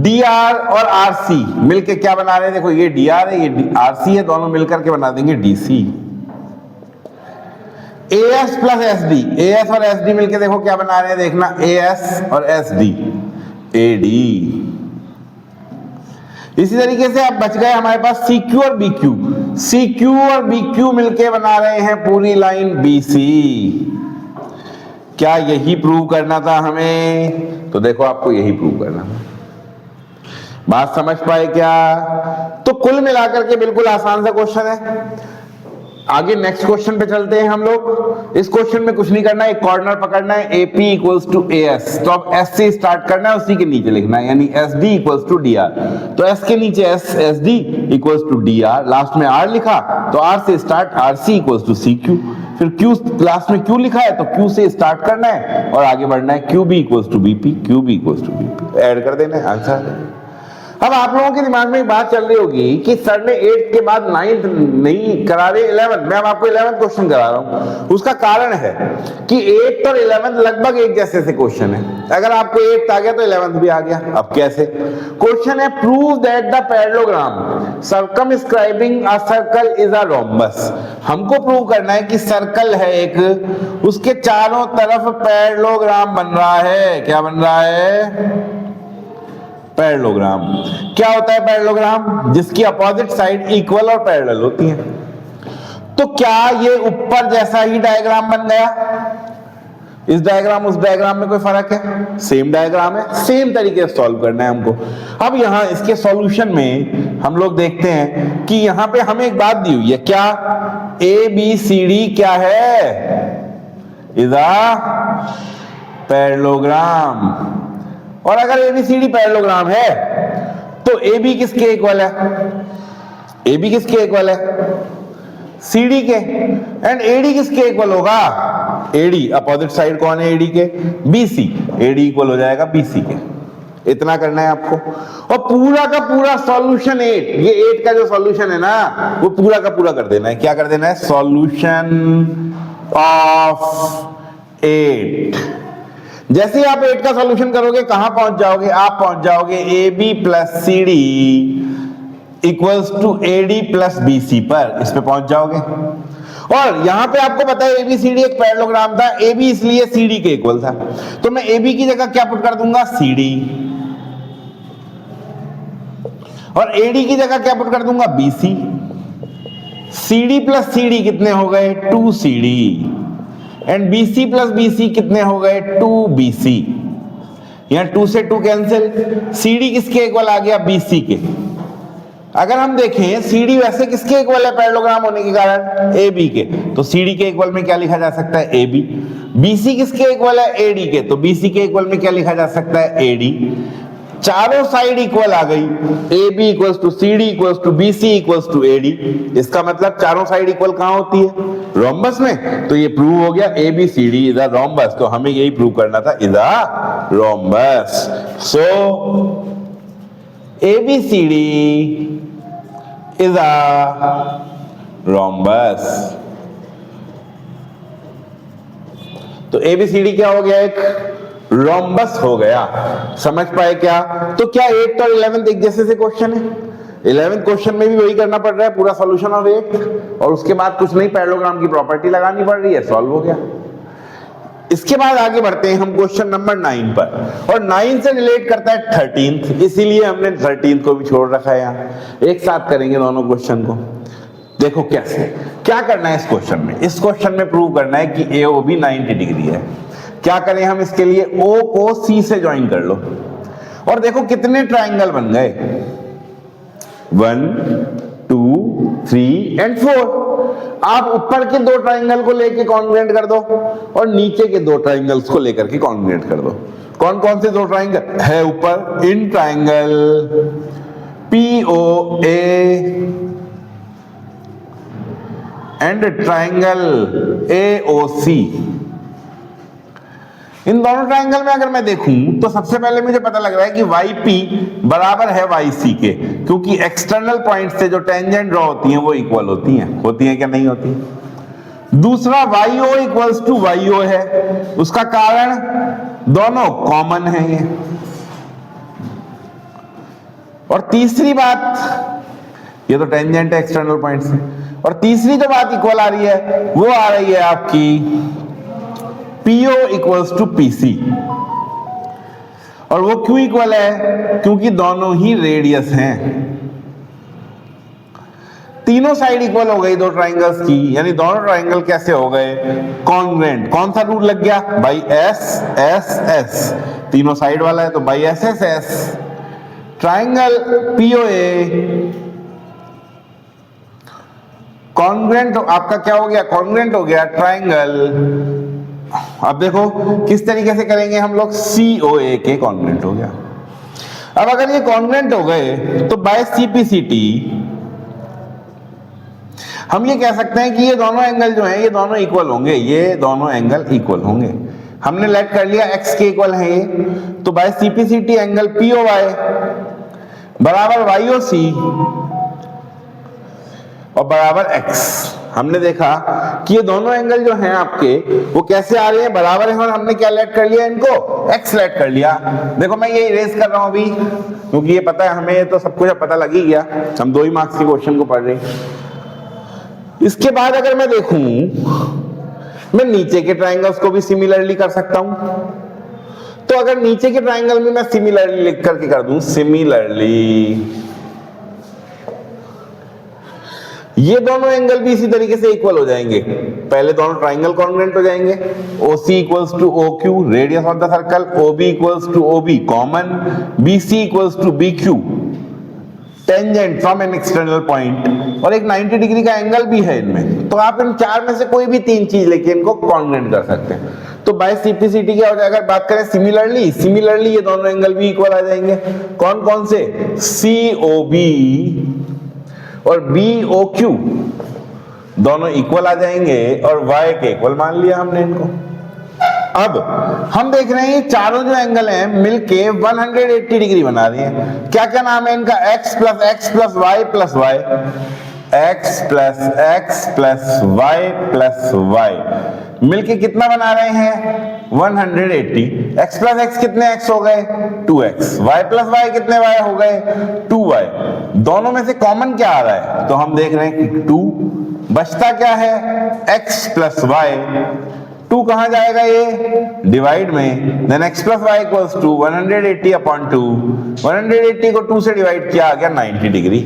DR और RC मिलके क्या बना रहे हैं? देखो ये DR है, ये RC है, दोनों मिलकर के बना देंगे DC। AS plus SD, AS और SD मिलके देखो क्या बना रहे हैं? देखना, AS और SD, AD। इसी तरीके से अब बच गए हमारे पास CQ और BQ। CQ और BQ मिलके बना रहे हैं पूरी लाइन BC। क्या यही प्रूव करना था हमें? तो देखो आपको यही प्रूव करना था। बात समझ पाए क्या? तो कुल मिलाकर के बिल्कुल आसान सा क्वेश्चन है। आगे नेक्स्ट क्वेश्चन पे चलते हैं हम लोग। इस क्वेश्चन में कुछ नहीं करना है, एक कॉर्नर पकड़ना है, AP इक्वल्स टू AS। तो अब S से स्टार्ट करना है, उसी के नीचे लिखना है, यानी SD इक्वल्स टू DR। तो S के नीचे SD equals to DR, last में R लिखा तो R से start, RC equals to CQ। फिर Q लास्ट में Q लिखा है तो Q से स्टार्ट करना है और आगे बढ़ना है, QB equals to BP, QB equals to BP। Add कर देना है, आंसर। अब आप लोगों के दिमाग में एक बात चल रही होगी कि सर ने 8 के बाद 9th नहीं करा रहे, 11th। मैं अब आपको 11th क्वेश्चन करा रहा हूं। उसका कारण है कि 8th और 11th लगभग एक जैसे से क्वेश्चन है। अगर आपको 8th आ गया तो 11th भी आ गया। अब कैसे? क्वेश्चन है, prove that the parallelogram circumscribing a circle is a rhombus. हमको प्रूव करना है कि सर्कल है एक, उसके चारों तरफ पैरेललोग्राम बन रहा है। क्या बन रहा है? पैरेललोग्राम। क्या होता है पैरेललोग्राम? जिसकी अपोजिट साइड इक्वल और पैरेलल होती है। तो क्या ये ऊपर जैसा ही डायग्राम बन गया? इस डायग्राम उस डायग्राम में कोई फर्क है? सेम डायग्राम है, सेम तरीके से सॉल्व करना है हमको। अब यहां इसके सॉल्यूशन में हम लोग देखते हैं कि यहां पे हमें एक बात दी हुई है। क्या? ABCD क्या है? Is a parallelogram. और अगर ABCD पैरेललोग्राम है तो AB किसके इक्वल है? AB किसके इक्वल है? CD के। एंड AD किसके इक्वल होगा? AD अपोजिट साइड कौन है AD के? BC। AD इक्वल हो जाएगा BC के। इतना करना है आपको। और पूरा का पूरा सॉल्यूशन 8, ये 8 का जो सॉल्यूशन है ना, वो पूरा का पूरा कर देना है। क्या कर देना है? Solution of 8। जैसे ही आप 8 का सॉल्यूशन करोगे कहां पहुंच जाओगे? आप पहुंच जाओगे AB plus CD equals to AD plus BC पर। इस पे पहुंच जाओगे। और यहां पे आपको पता है ABCD एक पैरेललोग्राम था, AB इसलिए CD के इक्वल था। तो मैं AB की जगह क्या पुट कर दूंगा? CD। और AD की जगह क्या पुट कर दूंगा? BC। CD प्लस CD कितने हो गए? 2CD। And BC plus BC कितने हो गए? 2BC। यहां 2 से 2 कैंसिल। CD किसके इक्वल आ गया? BC के। अगर हम देखें CD वैसे किसके इक्वल है पैरेललोग्राम होने के कारण? AB के। तो CD के इक्वल में क्या लिखा जा सकता है? AB। BC किसके इक्वल है? AD के। तो BC के इक्वल में क्या लिखा जा सकता है? AD। चारों साइड इक्वल आ गई। AB equals to CD equals to BC equals to AD। इसका मतलब चारों साइड इक्वल कहां होती है? रोम्बस में। तो ये प्रूव हो गया ABCD इज अ रोम्बस। तो हमें यही प्रूव करना था, is a rhombus. So ABCD is a rhombus. तो ABCD क्या हो गया? एक रोम्बस हो गया। समझ पाए क्या? तो क्या 8 और 11th एक जैसे से क्वेश्चन है? 11th क्वेश्चन में भी वही करना पड़ रहा है, पूरा सॉल्यूशन ऑफ 8, और उसके बाद कुछ नहीं, पैरेललोग्राम की प्रॉपर्टी लगानी पड़ रही है, सॉल्व हो गया। इसके बाद आगे बढ़ते हैं हम क्वेश्चन नंबर 9 पर, और 9 से रिलेट करता है 13th, इसीलिए हमने 13th को भी छोड़ रखा है। यहां एक साथ करेंगे दोनों क्वेश्चन को। देखो कैसे क्या करना है इस क्वेश्चन में। इस क्वेश्चन में प्रूव करना है कि AOB 90 डिग्री है। क्या करें हम इसके लिए? O को C से ज्वाइन कर लो और देखो कितने ट्राइंगल बन गए, 1 2 3 एंड 4। आप ऊपर के 2 ट्राइंगल को लेके कॉन्ग्रुएंट कर दो और नीचे के 2 ट्राइंगल्स को लेकर के कॉन्ग्रुएंट कर दो। कौन कौन से दो ट्राइंगल है ऊपर? In triangle POA and triangle AOC। इन दोनों ट्राइंगल में अगर मैं देखूं तो सबसे पहले मुझे पता लग रहा है कि YP बराबर है YC के, क्योंकि एक्सटर्नल पॉइंट से जो टेंजेंट ड्रॉ होती हैं वो इक्वल होती हैं क्या नहीं होती? दूसरा YO इक्वल्स टू YO है, उसका कारण दोनों कॉमन है ये। और तीसरी बात, ये तो टेंजेंट है एक्सटर्नल पॉइंट से, और तीसरी जो बात इक्वल आ रही है वो आ रही है आपकी PO इक्वल्स टू PC। और वो क्यों इक्वल है? क्योंकि दोनों ही रेडियस हैं। तीनों साइड इक्वल हो गई दो ट्राइंगल्स की, यानी दोनों ट्राइंगल कैसे हो गए? कॉन्ग्रुएंट। कौन सा रूल लग गया? बाई SSS, तीनों साइड वाला है तो by SSS। Triangle POA congruent आपका क्या हो गया? कॉन्ग्रुएंट हो गया ट्राइंगल, अब देखो किस तरीके से करेंगे हम लोग, COA के कॉन्ग्रुएंट हो गया। अब अगर ये कॉन्ग्रुएंट हो गए तो बाय CPCT हम ये कह सकते हैं कि ये दोनों एंगल जो हैं ये दोनों इक्वल होंगे, ये दोनों एंगल इक्वल होंगे। हमने लेट कर लिया x के इक्वल है ये, तो बाय CPCT एंगल POY बराबर YOC और बराबर x। हमने देखा कि ये दोनों एंगल जो हैं आपके वो कैसे आ रहे हैं? बराबर है। और हमने क्या लेट कर लिया? इनको x लेट कर लिया। देखो मैं ये इरेज कर रहा हूं अभी, क्योंकि ये पता है हमें, तो सब कुछ पता लग ही गया, हम 2 ही मार्क्स के क्वेश्चन को पढ़ रहे हैं। इसके बाद अगर मैं देखूं, मैं नीचे के ट्राइंगल्स को भी सिमिलरली कर सकता हूं। तो अगर नीचे के ट्राइंगल में मैं सिमिलरली लिख करके कर दूं, सिमिलरली, ये दोनों एंगल भी इसी तरीके से इक्वल हो जाएंगे। पहले दोनों ट्राइंगल कॉन्ग्रुएंट हो जाएंगे। OC equals to OQ, radius of the circle, OB equals to OB, common, BC equals to BQ, tangent from an external point, और एक 90 डिग्री का एंगल भी है इनमें। तो आप इन चार में से कोई भी 3 चीज लेके इनको कॉन्ग्रुएंट कर सकते हैं। तो बाय CPCT क्या हो जाएगा? बात करें सिमिलरली ये दोनों एंगल भी इक्वल आ जाएंगे। कौन कौन से? COB और BOQ दोनों इक्वल आ जाएंगे, और Y के इक्वल मान लिया हमने इनको। अब हम देख रहे हैं ये चारों जो एंगल हैं मिलके 180 डिग्री बना रहे हैं। क्या क्या नाम है इनका? x plus x plus y plus y, x plus x plus y plus y मिलके कितना बना रहे हैं? 180। x प्लस x कितने x हो गए? 2x। y प्लस y कितने y हो गए? 2y। दोनों में से कॉमन क्या आ रहा है? तो हम देख रहे हैं कि 2, बचता क्या है? x plus y। 2 कहां जाएगा? ये डिवाइड में, then x plus y equals to 180 upon 2। 180 को 2 से डिवाइड किया, आ गया 90 डिग्री।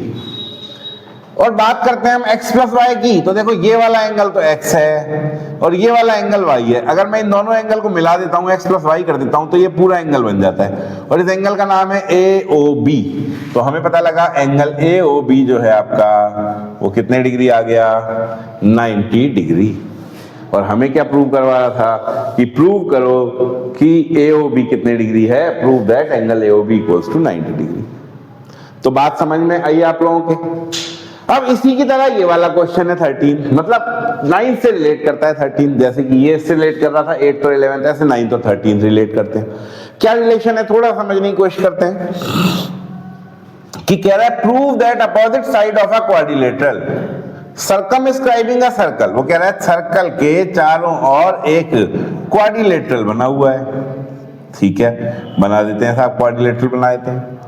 और बात करते हैं हम x प्लस y की, तो देखो ये वाला एंगल तो x है और ये वाला एंगल y है। अगर मैं इन दोनों एंगल को मिला देता हूं, x प्लस y कर देता हूं, तो ये पूरा एंगल बन जाता है, और इस एंगल का नाम है AOB। तो हमें पता लगा एंगल AOB जो है आपका वो कितने डिग्री आ गया? 90 डिग्री। और हमें क्या प्रूव करवा रहा था कि प्रूव करो कि AOB कितने डिग्री है, prove that angle AOB equals to 90 degree. तो बात समझ में आई आप लोगों के? अब इसी की तरह ये वाला क्वेश्चन है 13, मतलब 9 से रिलेट करता है 13, जैसे कि ये इससे रिलेट कर रहा था 8 और 11, ऐसे 9 और 13 रिलेट करते हैं। क्या रिलेशन है थोड़ा समझने की कोशिश करते हैं। कि कह रहा है prove that opposite side of a quadrilateral circumscribing a circle, वो कह रहा है सर्कल के चारों ओर एक क्वाड्रिलेटरल बना हुआ है। ठीक है, बना देते हैं साहब, क्वाड्रिलेटरल बना देते हैं।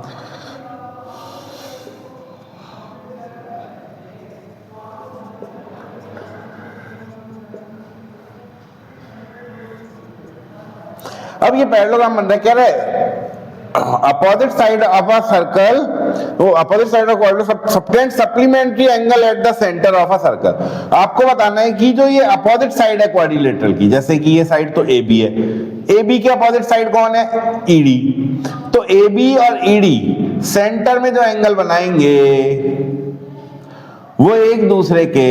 अब ये पैरेललोग्राम बन रहा है, कह रहा है opposite side of a circle, वो opposite side of quadrilateral subtend supplementary angle at the centre of a circle. आपको बताना है कि जो ये अपोजिट साइड है क्वाड्रिलेटरल की, जैसे कि ये साइड तो AB है, AB के अपोजिट साइड कौन है? ED। तो AB और ED सेंटर में जो एंगल बनाएंगे वो एक दूसरे के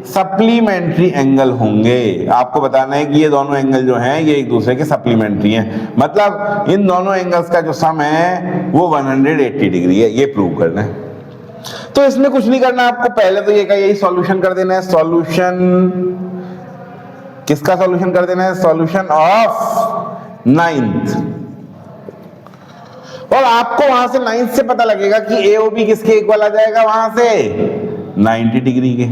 सप्लीमेंट्री एंगल होंगे। आपको बताना है कि ये दोनों एंगल जो हैं ये एक दूसरे के सप्लीमेंट्री हैं, मतलब इन दोनों एंगल्स का जो सम है वो 180 डिग्री है, ये प्रूव करना है। तो इसमें कुछ नहीं करना आपको, पहले तो ये का यही सॉल्यूशन कर देना है। सॉल्यूशन किसका सॉल्यूशन कर देना है? Solution of ninth. और आपको वहां से नाइन्थ से पता लगेगा कि ए ओ बी किसके इक्वल आ जाएगा, वहां से 90 डिग्री के।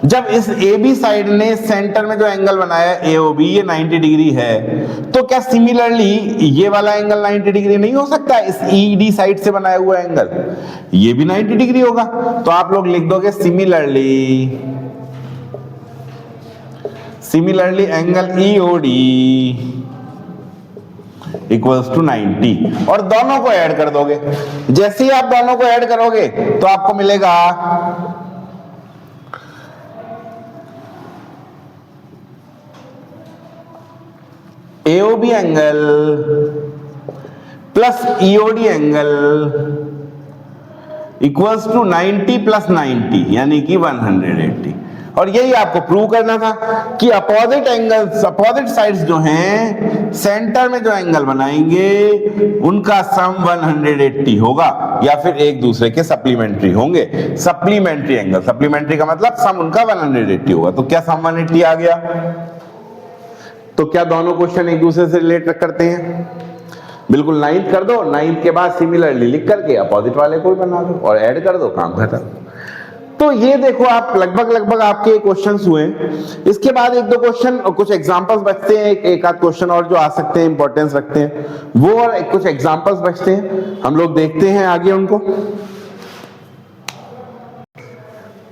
जब इस ए बी साइड ने सेंटर में जो एंगल बनाया ए ओ बी ये 90 डिग्री है, तो क्या सिमिलरली ये वाला एंगल 90 डिग्री नहीं हो सकता? इस ई डी साइड से बनाया हुआ एंगल ये भी 90 डिग्री होगा। तो आप लोग लिख दोगे similarly angle E O D equals to 90 और दोनों को ऐड कर दोगे। जैसे ही आप दोनों को ऐड करोगे तो आपको मिलेगा AOB angle plus EOD angle equals to 90 plus 90 यानी कि 180। और यही आपको प्रूव करना था कि अपोजिट एंगल्स, अपोजिट साइड्स जो हैं सेंटर में जो एंगल बनाएंगे उनका सम 180 होगा या फिर एक दूसरे के सप्लीमेंट्री होंगे। सप्लीमेंट्री एंगल, सप्लीमेंट्री का मतलब सम उनका 180 होगा। तो क्या सम 180 आ गया? तो क्या दोनों क्वेश्चन एक दूसरे से रिलेट करते हैं? बिल्कुल। नाइन्थ कर दो, नाइन्थ के बाद सिमिलरली लिख करके अपोजिट वाले को बना दो और ऐड कर दो, काम खत्म। तो ये देखो आप लगभग आपके क्वेश्चंस हुए। इसके बाद एक दो क्वेश्चन और कुछ एग्जांपल्स बचते हैं, एक आध क्वेश्चन और जो आ सकते हैं, इंपॉर्टेंस रखते हैं वो, और कुछ एग्जांपल्स बचते हैं, हम लोग देखते हैं आगे उनको।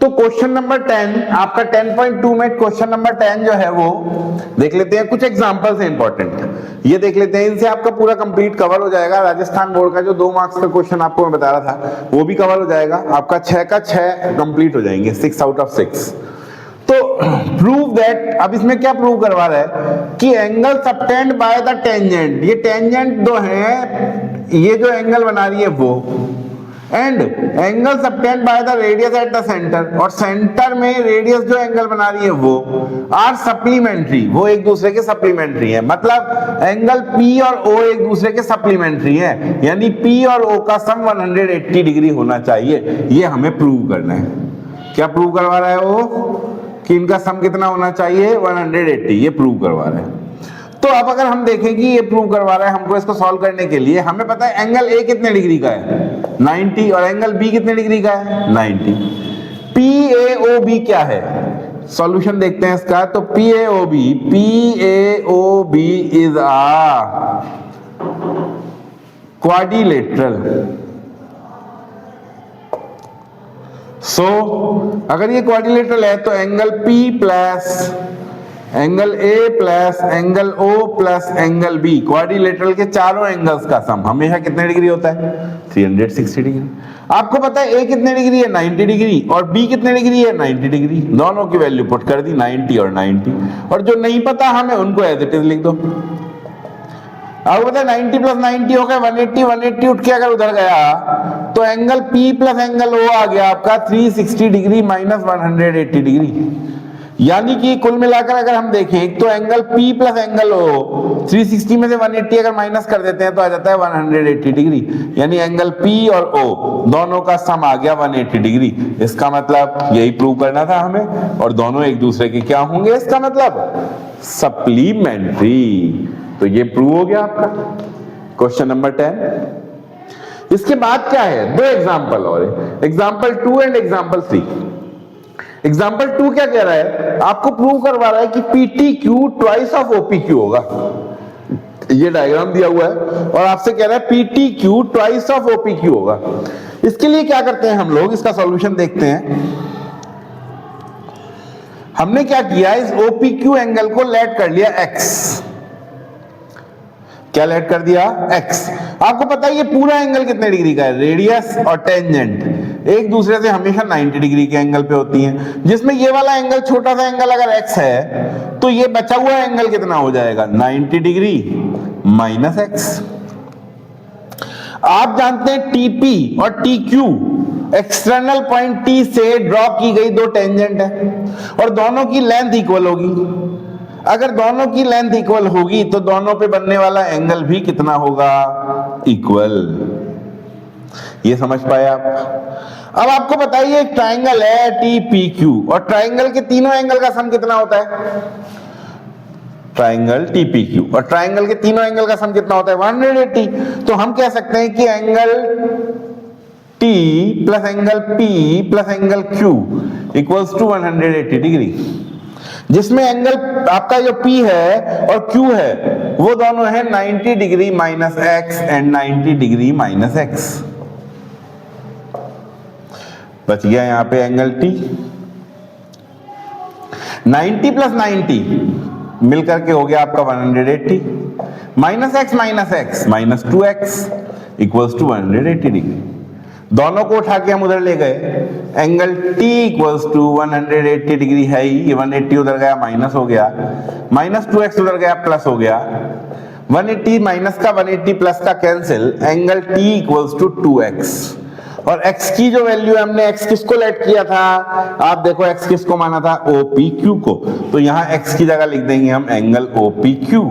तो क्वेश्चन नंबर 10 आपका 10.2 में क्वेश्चन नंबर 10 जो है वो देख लेते हैं। कुछ एग्जांपल्स हैं इंपॉर्टेंट, ये देख लेते हैं, इनसे आपका पूरा कंप्लीट कवर हो जाएगा। राजस्थान बोर्ड का जो 2 मार्क्स का क्वेश्चन आपको मैं बता रहा था वो भी कवर हो जाएगा। आपका 6 का 6 कंप्लीट हो जाएंगे, 6 आउट ऑफ 6। तो प्रूव दैट, अब इसमें क्या प्रूव करवा रहा है कि angle subtend by the tangent, ये टेंजेंट जो है ये जो एंगल बना रही है वो, and angle subtend by the radius eight the centre, और सेंटर में रेडियस जो एंगल बना रही है वो आर सप्लीमेंट्री, वो एक दूसरे के सप्लीमेंट्री है। मतलब एंगल P और O एक दूसरे के सप्लीमेंट्री है, यानी P और O का सम 180 डिग्री होना चाहिए। ये हमें प्रूव करना है। क्या प्रूव करवा रहा है वो? कि इनका सम कितना होना चाहिए? 180, ये प्रूव करवा रहा है। तो अब अगर हम देखें कि ये प्रूव करवा रहा है हमको, इसको सॉल्व करने के लिए हमें पता है एंगल A कितने डिग्री का है? 90, और एंगल B कितने डिग्री का है? 90। PAOB क्या है? सॉल्यूशन देखते हैं इसका। तो PAOB इज आ क्वाड्रिलेटरल। सो अगर ये क्वाड्रिलेटरल है तो angle P plus angle A plus angle O plus angle B, quadrilateral के चारों एंगल्स का सम हमेशा कितने डिग्री होता है? 360 डिग्री। आपको पता है A कितने डिग्री है? 90 डिग्री, और B कितने डिग्री है? 90 डिग्री। दोनों की वैल्यू पुट कर दी, 90 और 90, और जो नहीं पता हमें उनको एज इट इज लिख दो। आपको पता है 90 प्लस 90 हो गया 180, 180 उठ के अगर उधर गया तो angle P plus angle O आ गया आपका 360 डिग्री माइनस 180 डिग्री। यानी कि कुल मिलाकर अगर हम देखें तो angle P plus angle O 360 में से 180 अगर माइनस कर देते हैं तो आ जाता है 180 डिग्री। यानी एंगल P और O दोनों का सम आ गया 180 डिग्री। इसका मतलब यही प्रूव करना था हमें, और दोनों एक दूसरे के क्या होंगे? इसका मतलब सप्लीमेंट्री। तो ये प्रूव हो गया आपका क्वेश्चन नंबर 10। इसके बाद क्या है? 2 एग्जाम्पल और है, एग्जाम्पल 2 एंड एग्जाम्पल 3। एग्जाम्पल 2 क्या कह रहा है? आपको प्रूव करवा रहा है कि PTQ ट्वाइस ऑफ OPQ होगा। ये डायग्राम दिया हुआ है और आपसे कह रहा है PTQ ट्वाइस ऑफ OPQ होगा। इसके लिए क्या करते हैं हम लोग, इसका सॉल्यूशन देखते हैं। हमने क्या किया, इस OPQ एंगल को लेट कर लिया X। क्या लेट कर दिया? X। आपको पता है ये पूरा एंगल कितने डिग्री का है? रेडियस और टेंजेंट एक दूसरे से हमेशा 90 डिग्री के एंगल पे होती हैं, जिसमें ये वाला एंगल, छोटा सा एंगल अगर X है तो ये बचा हुआ एंगल कितना हो जाएगा? 90 डिग्री माइनस X। आप जानते हैं TP और TQ एक्सटर्नल पॉइंट टी से ड्रॉ की गई दो टेंजेंट है और दोनों की लेंथ इक्वल होगी। अगर दोनों की लेंथ इक्वल होगी तो दोनों पे बनने वाला एंगल भी कितना होगा? इक्वल। ये समझ पाए आप? अब आपको बताइए एक ट्राइंगल है टी पी क्यू और ट्राइंगल के तीनों एंगल का सम कितना होता है? ट्राइंगल टी पी क्यू और ट्राइंगल के तीनों एंगल का सम कितना होता है? 180। तो हम कह सकते हैं कि angle T plus angle P plus angle Q equals to 180 degree, जिसमें एंगल आपका जो P है और Q है वो दोनों है 90 degree minus x and 90 degree minus x। बच गया यहां पे एंगल T। 90 प्लस 90 मिलकर के हो गया आपका 180 minus x minus 2x equals to 180 degree. दोनों को उठा के हम उधर ले गए, angle T equals to 180 degree है ही, ये 180 उधर गया माइनस हो गया, माइनस 2x उधर गया प्लस हो गया, 180 माइनस का 180 प्लस का cancel, angle T equals to 2x। और x की जो वैल्यू है हमने x किसको लेट किया था? आप देखो x किसको माना था? OPQ को। तो यहां x की जगह लिख देंगे हम एंगल OPQ।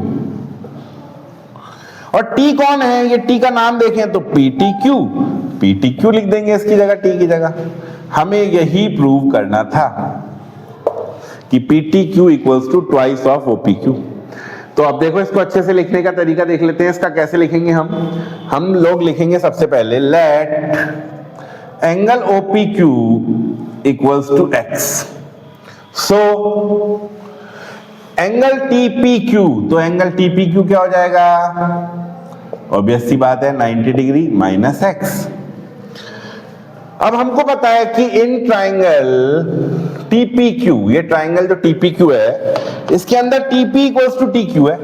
और t कौन है? ये t का नाम देखें तो PTQ लिख देंगे इसकी जगह, t की जगह। हमें यही प्रूव करना था कि PTQ equals to twice of OPQ। तो अब देखो इसको अच्छे से लिखने का तरीका देख लेते हैं। इसका कैसे लिखेंगे हम लोग लिखेंगे सबसे पहले let angle OPQ equals to x। So angle TPQ, तो एंगल TPQ क्या हो जाएगा? ऑब्वियस सी बात है 90 डिग्री माइनस x। अब हमको पता है कि इन ट्राइंगल TPQ, ये ट्राइंगल जो TPQ है इसके अंदर TP इक्वल्स टू TQ है,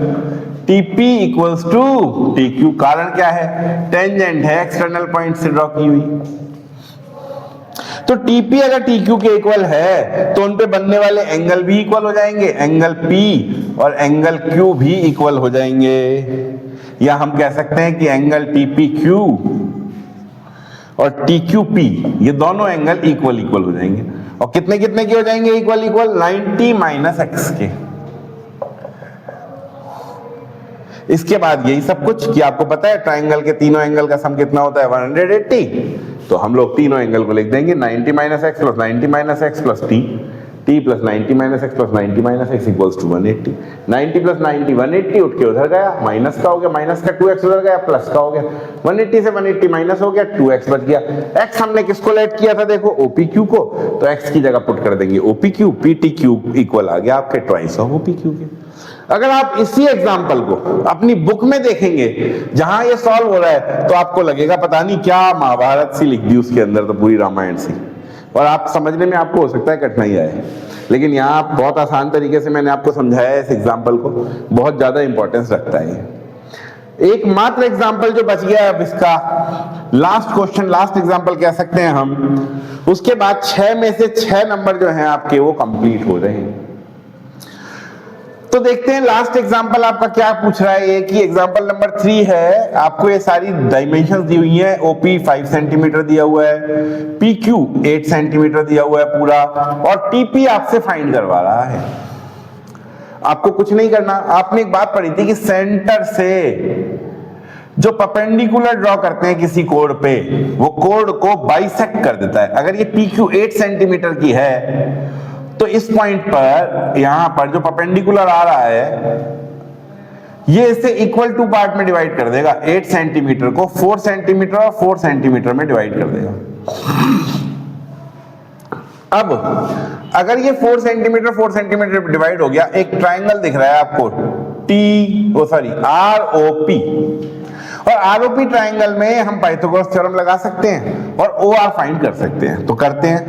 TP इक्वल्स टू TQ। कारण क्या है? टेंजेंट है एक्सटर्नल पॉइंट से ड्रॉ की हुई। तो TP अगर TQ के इक्वल है तो उन पे बनने वाले एंगल भी इक्वल हो जाएंगे, एंगल P और एंगल Q भी इक्वल हो जाएंगे। या हम कह सकते हैं कि एंगल TPQ और TQP ये दोनों एंगल इक्वल हो जाएंगे। और कितने कितने के हो जाएंगे? इक्वल 90 माइनस x के। इसके बाद यही सब कुछ कि आपको पता है ट्राइंगल के तीनों एंगल का सम कितना होता है? 180। तो हम लोग तीनों एंगल को लिख देंगे 90 minus x plus 90 minus x plus t plus 90 minus x plus 90 minus x equals to 180। 90 plus 90 180 उठ के उधर गया, माइनस का हो गया, माइनस का 2x उधर गया, प्लस का हो गया, 180 से 180 माइनस हो गया, 2x बच गया। x हमने किसको लेट किया था? देखो OPQ को, तो x की जगह पुट कर देंगे OPQ, PTQ इक्वल आ गया आपके ट्वाइस ऑफ OPQ के। अगर आप इसी एग्जाम्पल को अपनी बुक में देखेंगे जहां ये सॉल्व हो रहा है तो आपको लगेगा पता नहीं क्या महाभारत सी लिख दी उसके अंदर, तो पूरी रामायण सी, और आप समझने में आपको हो सकता है कठिनाई आए। लेकिन यहाँ आप बहुत आसान तरीके से मैंने आपको समझाया है इस एग्जाम्पल को, बहुत ज्यादा इंपॉर्टेंस रखता है। एकमात्र एग्जाम्पल जो बच गया अब इसका लास्ट क्वेश्चन, लास्ट एग्जाम्पल कह सकते हैं हम, उसके बाद 6 में से 6 नंबर जो हैं आपके वो कंप्लीट हो रहे हैं। तो देखते हैं लास्ट एग्जांपल आपका क्या पूछ रहा है। ये कि एग्जांपल नंबर 3 है, आपको ये सारी डायमेंशंस दी हुई हैं। OP 5 सेंटीमीटर दिया हुआ है, PQ 8 सेंटीमीटर दिया हुआ है पूरा, और TP आपसे फाइंड करवा रहा है। आपको कुछ नहीं करना, आपने एक बात पढ़ी थी कि सेंटर से जो परपेंडिकुलर ड्रॉ करते हैं किसी कोड पे, वो कोड को बाइसेक्ट कर देता है। अगर ये PQ 8 सेंटीमीटर की है तो इस पॉइंट पर, यहां पर जो परपेंडिकुलर आ रहा है, ये इसे इक्वल टू पार्ट में डिवाइड कर देगा। 8 सेंटीमीटर को 4 सेंटीमीटर और 4 सेंटीमीटर में डिवाइड कर देगा। अब अगर ये 4 सेंटीमीटर डिवाइड हो गया, एक ट्राइंगल दिख रहा है आपको ROP, और ROP ट्राइंगल में हम पाइथागोरस थ्योरम लगा सकते हैं और OR फाइंड कर सकते हैं। तो करते हैं।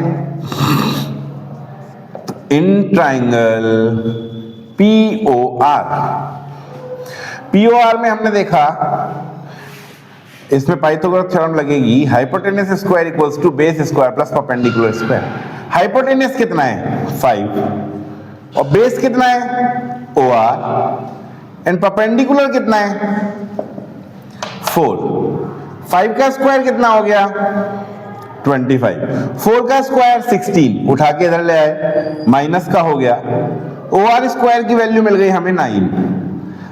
इन ट्राइंगल POR में हमने देखा इसमें पाइथागोरस थ्योरम लगेगी। Hypotenuse square equals to base square plus perpendicular square. Hypotenuse कितना है? 5, और बेस कितना है? OR, एंड परपेंडिकुलर कितना है? 4। 5 का स्क्वायर कितना हो गया? 25, 4 का स्क्वायर 16, उठा के इधर ले आए, माइनस का हो गया, OR स्क्वायर की वैल्यू मिल गई हमें 9।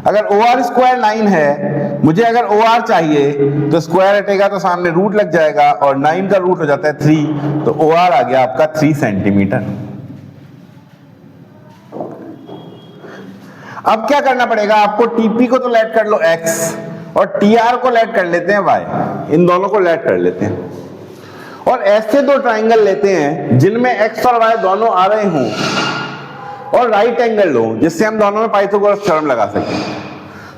अगर OR स्क्वायर 9 है, मुझे अगर OR चाहिए तो स्क्वायर हटेगा तो सामने रूट लग जाएगा और 9 का रूट हो जाता है 3, तो OR आ गया आपका 3 सेंटीमीटर। अब क्या करना पड़ेगा आपको, TP को तो लेट कर लो x और TR को लेट कर लेते हैं y, इन दोनों को लेट कर लेते हैं और ऐसे दो ट्राइंगल लेते हैं जिनमें x और y दोनों आ रहे हों और राइट एंगल हो, जिससे हम दोनों में पाइथागोरस थ्योरम लगा सकें।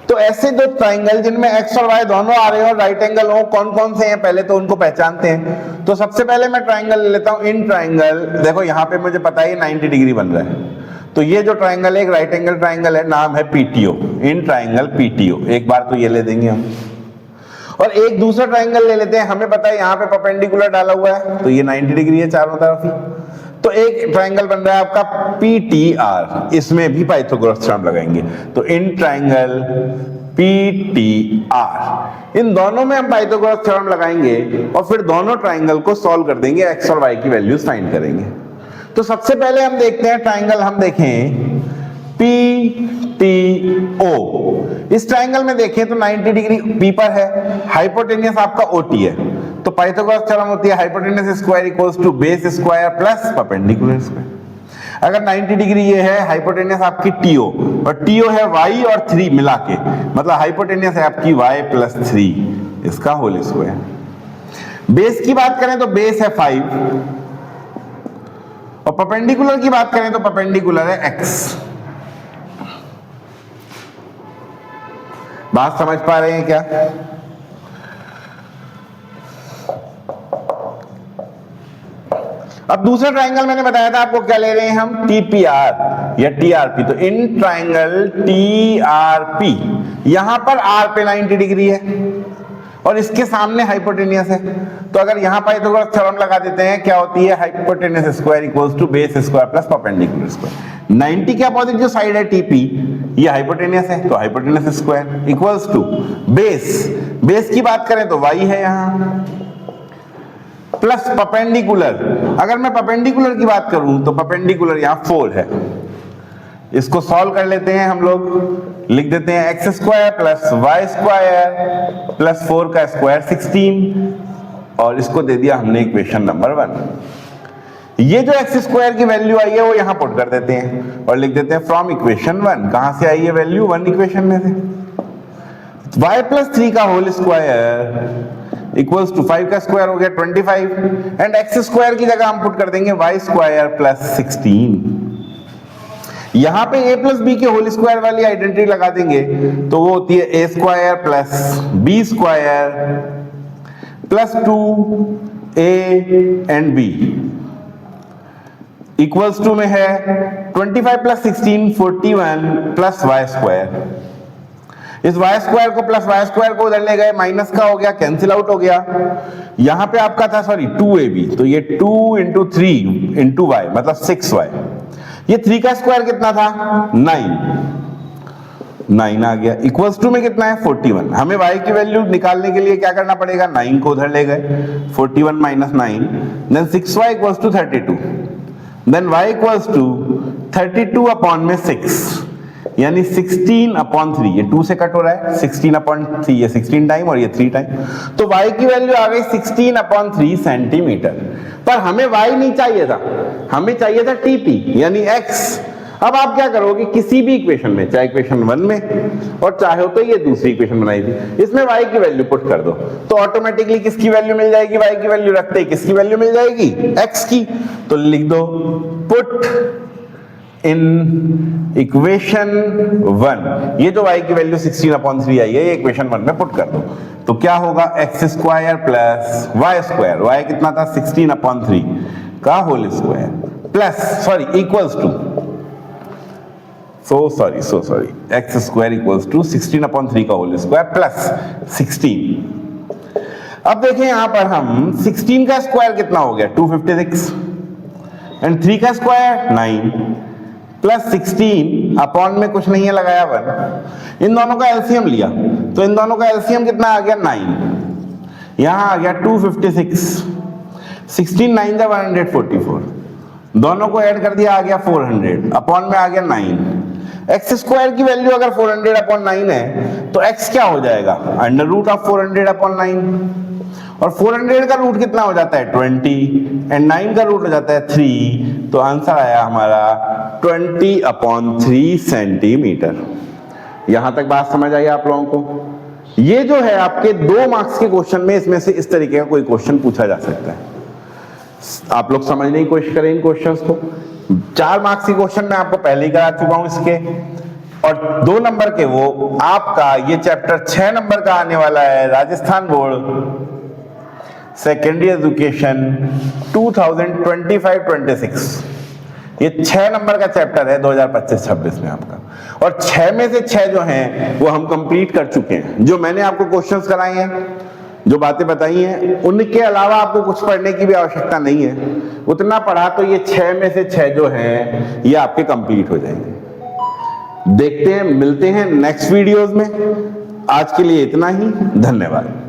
तो ऐसे दो ट्राइंगल जिनमें x और y दोनों आ रहे हो और राइट एंगल हो, कौन कौन से हैं पहले तो उनको पहचानते हैं। तो सबसे पहले मैं ट्राइंगल ले लेता हूं, इन ट्राइंगल, देखो यहां पे मुझे पता है 90 डिग्री बन रहा है, तो ये जो ट्राइंगल है एक राइट एंगल ट्राइंगल है, नाम है PTO, इन ट्राइंगल PTO। एक बार तो ये ले देंगे हम, और एक दूसरा ट्राइंगल ले लेते हैं, हमें पता है यहाँ पे परपेंडिकुलर डाला हुआ है तो ये 90 डिग्री है चारों तरफ ही, तो एक ट्राइंगल बन रहा है आपका PTR, इसमें भी पाइथागोरस थ्योरम लगाएंगे। तो इन ट्राइंगल PTR, इन दोनों में हम पाइथागोरस थ्योरम लगाएंगे और फिर दोनों ट्राइंगल को सॉल्व कर देंगे, x और y की वैल्यूज फाइंड करेंगे। तो सबसे पहले हम देखते हैं ट्राइंगल, हम देखें PTO। इस ट्राइंगल में देखें तो 90 डिग्री P पर है, हाइपोटेन्यूस आपका OT है, तो पाइथागोरस थ्योरम होती है hypotenuse square equals to base square plus perpendicular square. अगर 90 डिग्री ये है, हाइपोटेन्यूस आपकी TO और TO है y और 3 मिला के, मतलब हाइपोटेन्यूस है आपकी y प्लस 3, इसका होल स्क्वायर। बेस की बात करें तो बेस है 5 और परपेंडिकुलर की बात करें तो परपेंडिकुलर है x। बात समझ पा रहे हैं क्या? अब दूसरा ट्राइंगल मैंने बताया था आपको, क्या ले रहे हैं हम, TPR या TRP। तो इन ट्राइंगल TRP, यहां पर R पे 90 डिग्री है और इसके सामने हाइपोटेन्यूस है, तो अगर यहां पाइथागोरस थ्योरम लगा देते हैं, क्या होती है, hypotenuse square equals to base square plus perpendicular square. 90 के अपोजिट जो साइड है TP, ये हाइपोटेन्यूस है, तो hypotenuse square equals to base, base की बात करें तो y है यहां, प्लस परपेंडिकुलर। अगर मैं परपेंडिकुलर की बात करूं तो परपेंडिकुलर यहां 4 है, इसको सॉल्व कर लेते हैं हम लोग, लिख देते हैं x square plus y square plus 4 का स्क्वायर 16, और इसको दे दिया हमने इक्वेशन नंबर 1। ये जो x स्क्वायर की वैल्यू आई है वो यहां पुट कर देते हैं और लिख देते हैं फ्रॉम इक्वेशन 1। कहां से आई है वैल्यू, 1 इक्वेशन में से। y प्लस 3 का होल स्क्वायर इक्वल्स टू 5 का स्क्वायर हो गया 25, एंड x स्क्वायर की जगह हम पुट कर देंगे y स्क्वायर प्लस 16। यहां पे a प्लस बी के होल स्क्वायर वाली आइडेंटिटी लगा देंगे तो वो होती है a square plus b square plus 2a and b equals to में है 25 प्लस 16 41 प्लस y स्क्वायर। इस y स्क्वायर को प्लस y स्क्वायर को उधर ले गए, माइनस का हो गया, कैंसिल आउट हो गया। यहां पे आपका था सॉरी 2ab, तो ये 2 इंटू 3 इंटू y मतलब 6y। ये 3 का स्क्वायर कितना था, 9 आ गया, इक्वल्स टू में कितना है 41। हमें y की वैल्यू निकालने के लिए क्या करना पड़ेगा, 9 को उधर ले गए, 41 minus 9, then 6y equals to 32, then y equals to 32 upon में 6 यानी 16 अपॉन 3, ये 2 से कट हो रहा है, 16 अपॉन 3, ये 16 टाइम और ये 3 टाइम, तो y की वैल्यू आ गई 16 अपॉन 3 सेंटीमीटर। पर हमें y नहीं चाहिए था, हमें चाहिए था TP यानी x। अब आप क्या करोगे, किसी भी इक्वेशन में, चाहे इक्वेशन 1 में और चाहे तो ये दूसरी इक्वेशन बनाई थी, इसमें y की वैल्यू पुट कर दो तो ऑटोमेटिकली किसकी वैल्यू मिल जाएगी, y की वैल्यू रखते ही किसकी वैल्यू मिल जाएगी, x की। तो लिख दो पुट इन इक्वेशन 1, ये जो y की वैल्यू 16 अपॉन 3 आई है, ये इक्वेशन 1 में पुट कर दो तो क्या होगा, x square plus y square, y कितना था 16 अपॉन 3 का whole square plus sorry equals to so sorry x square equals to 16 upon 3 का होल स्क्वायर प्लस 16। अब देखें यहां पर हम 16 का स्क्वायर कितना हो गया 256 एंड 3 का स्क्वायर 9 प्लस 16 अपॉन में कुछ नहीं है लगाया 1, इन दोनों का एलसीएम लिया तो इन दोनों का एलसीएम कितना आ गया 9, यहां आ गया 256, 16 9 जा 144, दोनों को ऐड कर दिया, आ गया 400, अपॉन में आ गया 9। एक्स स्क्वायर की वैल्यू अगर 400 अपॉन 9 है तो एक्स क्या हो जाएगा, अंडर रूट ऑफ 400 अपॉन 9, और 400 का रूट कितना हो जाता है 20, एंड 9 का रूट हो जाता है 3, तो आंसर आया हमारा 20/3 सेंटीमीटर। यहां तक बात समझ आई आप लोगों को? ये जो है आपके 2 मार्क्स के क्वेश्चन में इसमें से इस तरीके का कोई क्वेश्चन पूछा जा सकता है। आप लोग समझने की कोशिश करें इन क्वेश्चंस को। 4 मार्क्स के क्वेश्चन मैं आपको पहले ही करा चुका हूं इसके, और 2 नंबर के वो आपका ये चैप्टर 6 नंबर का आने वाला है, राजस्थान बोर्ड सेकेंडरी एजुकेशन 2025-26। ये 6 नंबर का चैप्टर है 2025-26 में आपका, और 6 में से 6 जो हैं वो हम कंप्लीट कर चुके हैं। जो मैंने आपको क्वेश्चंस कराए हैं, जो बातें बताई हैं, उनके अलावा आपको कुछ पढ़ने की भी आवश्यकता नहीं है। उतना पढ़ा तो ये 6 में से 6 जो हैं ये आपके कंप्लीट हो जाएंगे। देखते हैं, मिलते हैं नेक्स्ट वीडियोस में। आज के लिए इतना ही, धन्यवाद।